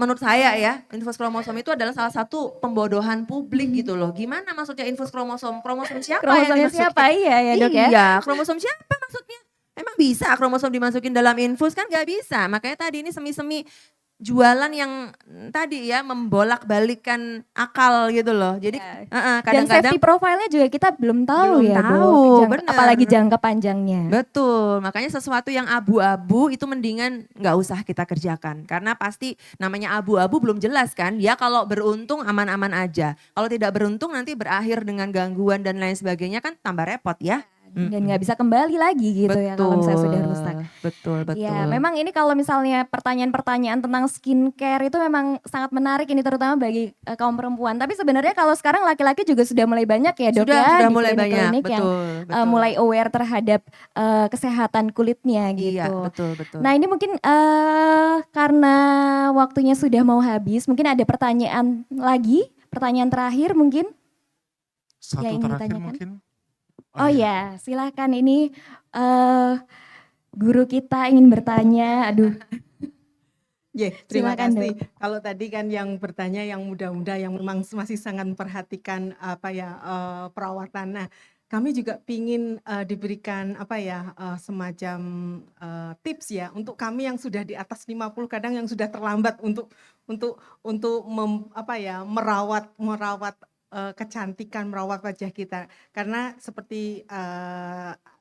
menurut saya ya, infus kromosom itu adalah salah satu pembodohan publik gitu loh. Gimana maksudnya infus kromosom? Kromosom siapa yang Kromosomnya dimasukin? siapa? Iya ya dok ya. Iya, kromosom siapa maksudnya? Emang bisa kromosom dimasukin dalam infus? Kan nggak bisa. Makanya tadi ini semi-semi jualan yang tadi ya membolak-balikan akal gitu loh. Jadi Ya. Dan kadang-kadang safety profile-nya juga kita belum tahu belum ya tahu, dok. bener. Apalagi jangka panjangnya. betul, makanya sesuatu yang abu-abu itu mendingan nggak usah kita kerjakan. Karena pasti namanya abu-abu belum jelas kan. Ya kalau beruntung aman-aman aja. Kalau tidak beruntung nanti berakhir dengan gangguan dan lain sebagainya kan tambah repot ya. Dan nggak bisa kembali lagi gitu ya kalau misalnya sudah rusak. Betul, betul. Ya, memang ini kalau misalnya pertanyaan-pertanyaan tentang skincare itu memang sangat menarik ini terutama bagi kaum perempuan. Tapi sebenarnya kalau sekarang laki-laki juga sudah mulai banyak ya dok ya Sudah di mulai banyak, klinik-klinik yang betul. mulai aware terhadap kesehatan kulitnya Iya, gitu. betul. Nah ini mungkin karena waktunya sudah mau habis, mungkin ada pertanyaan lagi, pertanyaan terakhir mungkin. Satu yang ingin terakhir ditanyakan? mungkin. Oh ya, silakan ini guru kita ingin bertanya. Aduh, Terima Silakan, kasih. Kalau tadi kan yang bertanya yang muda-muda yang memang masih sangat memperhatikan perawatan. Nah, kami juga pingin diberikan semacam tips ya untuk kami yang sudah di atas 50 kadang yang sudah terlambat untuk merawat kecantikan, merawat wajah kita. Karena seperti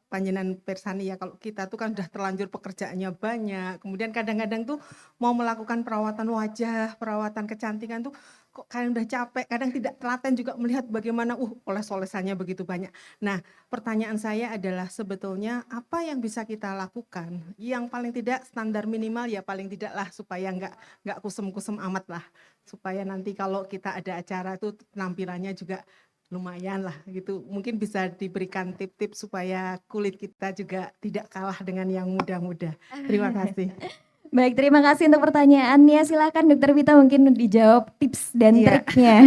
panjenengan Persani ya, kalau kita tuh kan udah terlanjur pekerjaannya banyak, kemudian kadang-kadang tuh mau melakukan perawatan wajah, perawatan kecantikan tuh kok kadang udah capek, kadang tidak telaten juga melihat bagaimana oles-olesannya begitu banyak. Nah, pertanyaan saya adalah sebetulnya apa yang bisa kita lakukan? Yang paling tidak standar minimal ya paling tidak lah supaya nggak kusem-kusem amat lah. Supaya nanti kalau kita ada acara itu penampilannya juga lumayan lah gitu. Mungkin bisa diberikan tip-tips supaya kulit kita juga tidak kalah dengan yang muda-muda. Terima kasih. baik, terima kasih untuk pertanyaannya. Silakan Dokter Vita mungkin dijawab tips dan Iya. triknya.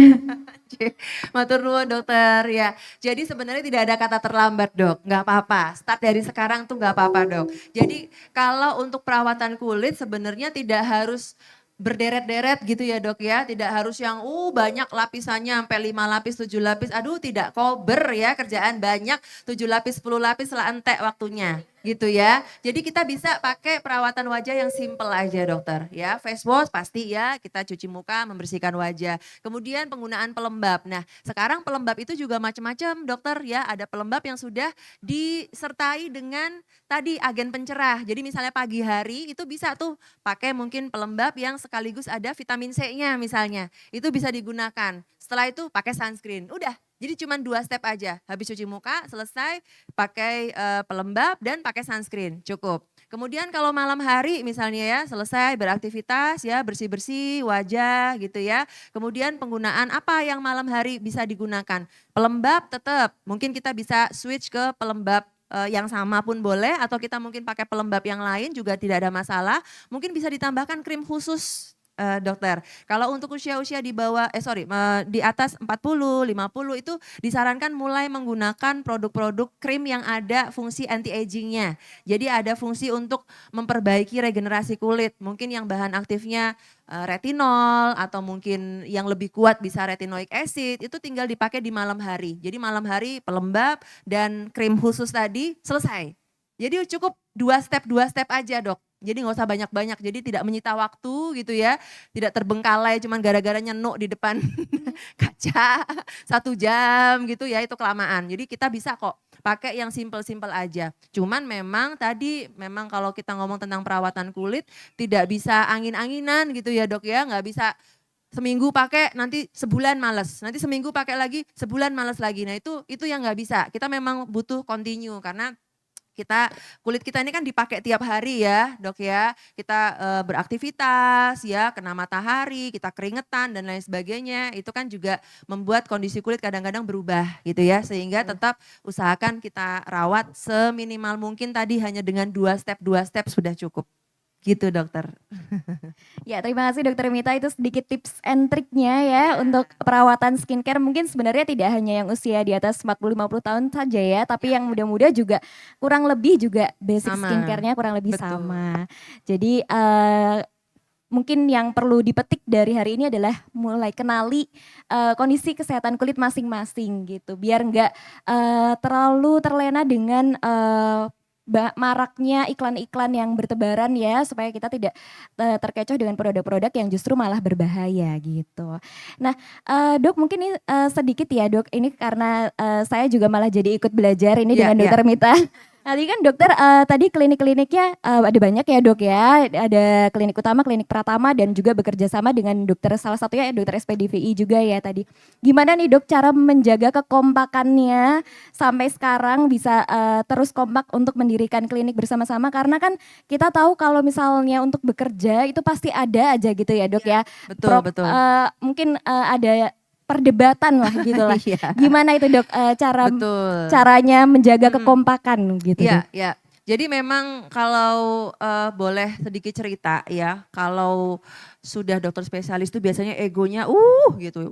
Matur nuwun dokter ya. Jadi sebenarnya tidak ada kata terlambat dok, nggak apa-apa. Start dari sekarang tuh nggak apa-apa dok. Jadi kalau untuk perawatan kulit sebenarnya tidak harus berderet-deret gitu ya dok ya. Tidak harus yang banyak lapisannya sampai 5 lapis, 7 lapis. Aduh tidak kober ya, kerjaan banyak 7 lapis, 10 lapis lah entek waktunya gitu ya. Jadi kita bisa pakai perawatan wajah yang simple aja dokter ya. Face wash pasti ya, kita cuci muka, membersihkan wajah. Kemudian penggunaan pelembab. Nah sekarang pelembab itu juga macam-macam dokter ya. Ada pelembab yang sudah disertai dengan tadi agen pencerah. Jadi misalnya pagi hari itu bisa tuh pakai mungkin pelembab yang sekaligus ada vitamin C-nya misalnya. Itu bisa digunakan. Setelah itu pakai sunscreen. Udah. Jadi cuma 2 step aja. Habis cuci muka, selesai pakai pelembab dan pakai sunscreen. Cukup. Kemudian kalau malam hari misalnya ya, selesai beraktivitas ya, bersih-bersih wajah gitu ya. Kemudian penggunaan apa yang malam hari bisa digunakan? Pelembab tetap. Mungkin kita bisa switch ke pelembab yang sama pun boleh, atau kita mungkin pakai pelembab yang lain juga tidak ada masalah. Mungkin bisa ditambahkan krim khusus dokter. Kalau untuk usia-usia di atas 40, 50 itu disarankan mulai menggunakan produk-produk krim yang ada fungsi anti-agingnya. Jadi ada fungsi untuk memperbaiki regenerasi kulit. Mungkin yang bahan aktifnya retinol atau mungkin yang lebih kuat bisa retinoic acid, itu tinggal dipakai di malam hari. Jadi malam hari pelembab dan krim khusus tadi selesai. Jadi cukup 2 step aja dok. Jadi nggak usah banyak-banyak, jadi tidak menyita waktu gitu ya. Tidak terbengkalai cuman gara-gara nyenuk di depan kaca 1 jam gitu ya, itu kelamaan. Jadi kita bisa kok pakai yang simple-simple aja. Cuman memang tadi memang kalau kita ngomong tentang perawatan kulit tidak bisa angin-anginan gitu ya dok ya, nggak bisa seminggu pakai nanti sebulan males, nanti seminggu pakai lagi sebulan males lagi. Nah itu yang nggak bisa. Kita memang butuh continue karena kulit kita ini kan dipakai tiap hari ya dok ya. Kita beraktivitas ya, kena matahari, kita keringetan dan lain sebagainya. Itu kan juga membuat kondisi kulit kadang-kadang berubah gitu ya. Sehingga tetap usahakan kita rawat seminimal mungkin tadi hanya dengan 2 step sudah cukup. Gitu dokter. Ya, terima kasih Dokter Mita, itu sedikit tips and triknya ya untuk perawatan skincare. Mungkin sebenarnya tidak hanya yang usia di atas 40-50 tahun saja ya, tapi yang muda-muda juga kurang lebih juga basic Sama. skincare-nya kurang lebih Betul. sama. Jadi mungkin yang perlu dipetik dari hari ini adalah mulai kenali kondisi kesehatan kulit masing-masing gitu. Biar nggak terlalu terlena dengan maraknya iklan-iklan yang bertebaran ya, supaya kita tidak terkecoh dengan produk-produk yang justru malah berbahaya gitu. Nah dok, mungkin ini sedikit ya dok, ini karena saya juga malah jadi ikut belajar ini Iya, dengan iya. Dokter Mita. Tadi kan dokter tadi klinik-kliniknya ada banyak ya dok ya, ada klinik utama, klinik Pratama, dan juga bekerja sama dengan dokter, salah satunya dokter SPDVI juga ya tadi. Gimana nih dok cara menjaga kekompakannya sampai sekarang bisa terus kompak untuk mendirikan klinik bersama-sama, karena kan kita tahu kalau misalnya untuk bekerja itu pasti ada aja gitu ya dok ya. Betul, betul. Mungkin ada perdebatan lah gitu lah. Iya. Gimana itu dok Betul. caranya menjaga kekompakan gitu Iya, dok? iya. Jadi memang kalau boleh sedikit cerita ya, kalau sudah dokter spesialis itu biasanya egonya gitu,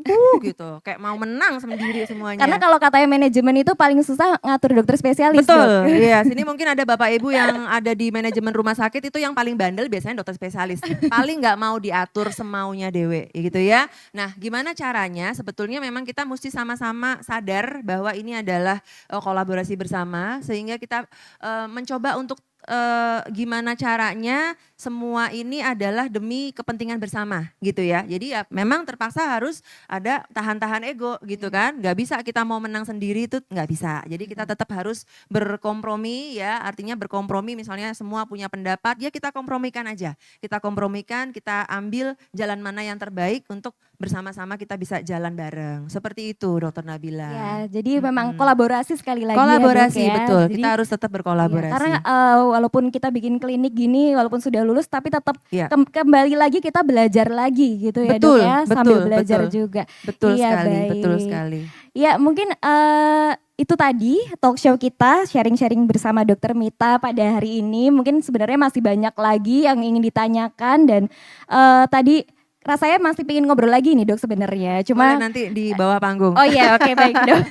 kayak mau menang sendiri semuanya. Karena kalau katanya manajemen itu paling susah ngatur dokter spesialis dok. Betul, iya. Sini mungkin ada bapak ibu yang ada di manajemen rumah sakit, itu yang paling bandel biasanya dokter spesialis. Paling nggak mau diatur semaunya dewe gitu ya. Nah gimana caranya, sebetulnya memang kita mesti sama-sama sadar bahwa ini adalah kolaborasi bersama, sehingga kita mencoba untuk gimana caranya semua ini adalah demi kepentingan bersama gitu ya. Jadi ya memang terpaksa harus ada tahan-tahan ego gitu kan. Gak bisa kita mau menang sendiri itu gak bisa. Jadi kita tetap harus berkompromi ya. Artinya berkompromi, misalnya semua punya pendapat, ya kita kompromikan aja. Kita kompromikan, kita ambil jalan mana yang terbaik untuk bersama-sama kita bisa jalan bareng. Seperti itu Dokter Nabila. Ya, jadi memang kolaborasi sekali lagi Kolaborasi, ya dok ya. betul. Jadi, Kita harus tetap berkolaborasi. iya, karena walaupun kita bikin klinik gini, walaupun sudah lulus, tapi tetap Iya. kembali lagi kita belajar lagi gitu ya Betul, dok ya, sambil betul, belajar betul. juga. Betul Iya, sekali, baik. betul sekali. Ya mungkin itu tadi talk show kita, sharing-sharing bersama Dokter Mita pada hari ini. Mungkin sebenarnya masih banyak lagi yang ingin ditanyakan, dan tadi rasanya masih pengen ngobrol lagi nih dok sebenarnya. Cuma Boleh nanti di bawah panggung. oh iya, oke, baik dok.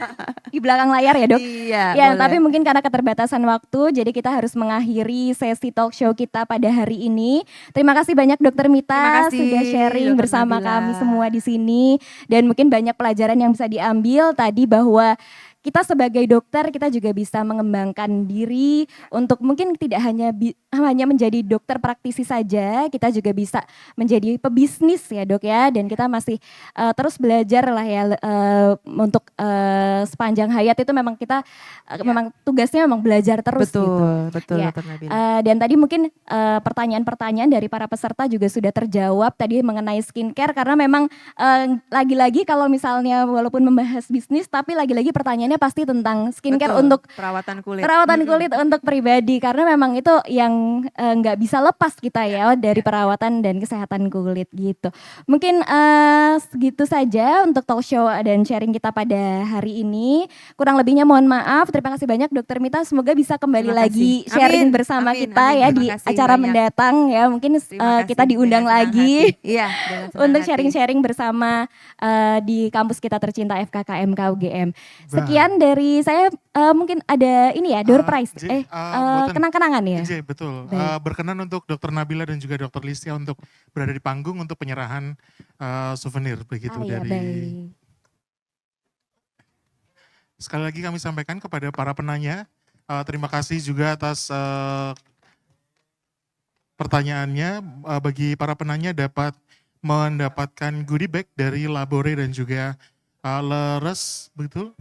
Di belakang layar ya dok. Iya, Ya, boleh. tapi mungkin karena keterbatasan waktu, jadi kita harus mengakhiri sesi talk show kita pada hari ini. Terima kasih banyak Dokter Terima Mita kasih, sudah sharing Dokter bersama Nabila. kami semua di sini, dan mungkin banyak pelajaran yang bisa diambil tadi, bahwa kita sebagai dokter kita juga bisa mengembangkan diri untuk mungkin tidak hanya menjadi dokter praktisi saja, kita juga bisa menjadi pebisnis ya dok ya, dan kita masih terus belajar lah ya untuk sepanjang hayat itu memang kita memang tugasnya memang belajar terus Betul, gitu. betul Ya, Dokter Nabila. dan tadi mungkin pertanyaan-pertanyaan dari para peserta juga sudah terjawab tadi mengenai skincare, karena memang lagi-lagi kalau misalnya walaupun membahas bisnis, tapi lagi-lagi pertanyaannya pasti tentang skincare Betul, untuk perawatan kulit. perawatan kulit untuk pribadi, karena memang itu yang nggak bisa lepas kita ya dari perawatan dan kesehatan kulit gitu. Mungkin segitu saja untuk talk show dan sharing kita pada hari ini. Kurang lebihnya mohon maaf. Terima kasih banyak Dokter Mita. Semoga bisa kembali Terima lagi kasih. sharing Amin, bersama amin, kita amin. ya Terima di kasih acara banyak. mendatang ya. Mungkin Terima kita kasih, diundang dengan senang lagi hati. Iya, dengan senang untuk hati. sharing-sharing bersama di kampus kita tercinta FKKMK UGM. Sekian dari saya. Mungkin ada ini ya, door prize, boten. kenang-kenangan ya. J, betul. Baik. Berkenan untuk Dokter Nabila dan juga Dokter Listia untuk berada di panggung untuk penyerahan souvenir begitu Iya, dari. baik. Sekali lagi kami sampaikan kepada para penanya, terima kasih juga atas pertanyaannya. Bagi para penanya dapat mendapatkan goodie bag dari Labore dan juga Leres, betul?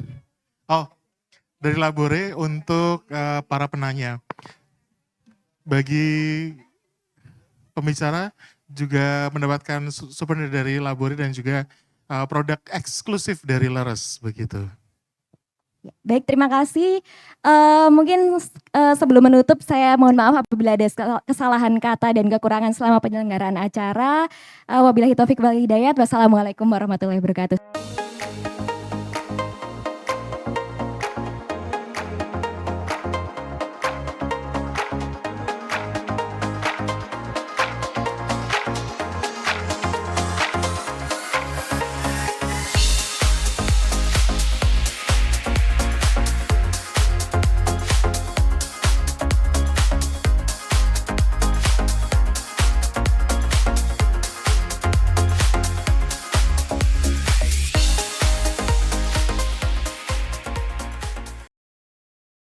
Oh, dari Labore untuk para penanya. Bagi pembicara juga mendapatkan souvenir dari Labore dan juga produk eksklusif dari Leres begitu. Baik, terima kasih. Mungkin sebelum menutup saya mohon maaf apabila ada kesalahan kata dan kekurangan selama penyelenggaraan acara. Wabillahi taufik wal hidayat. Wassalamualaikum warahmatullahi wabarakatuh.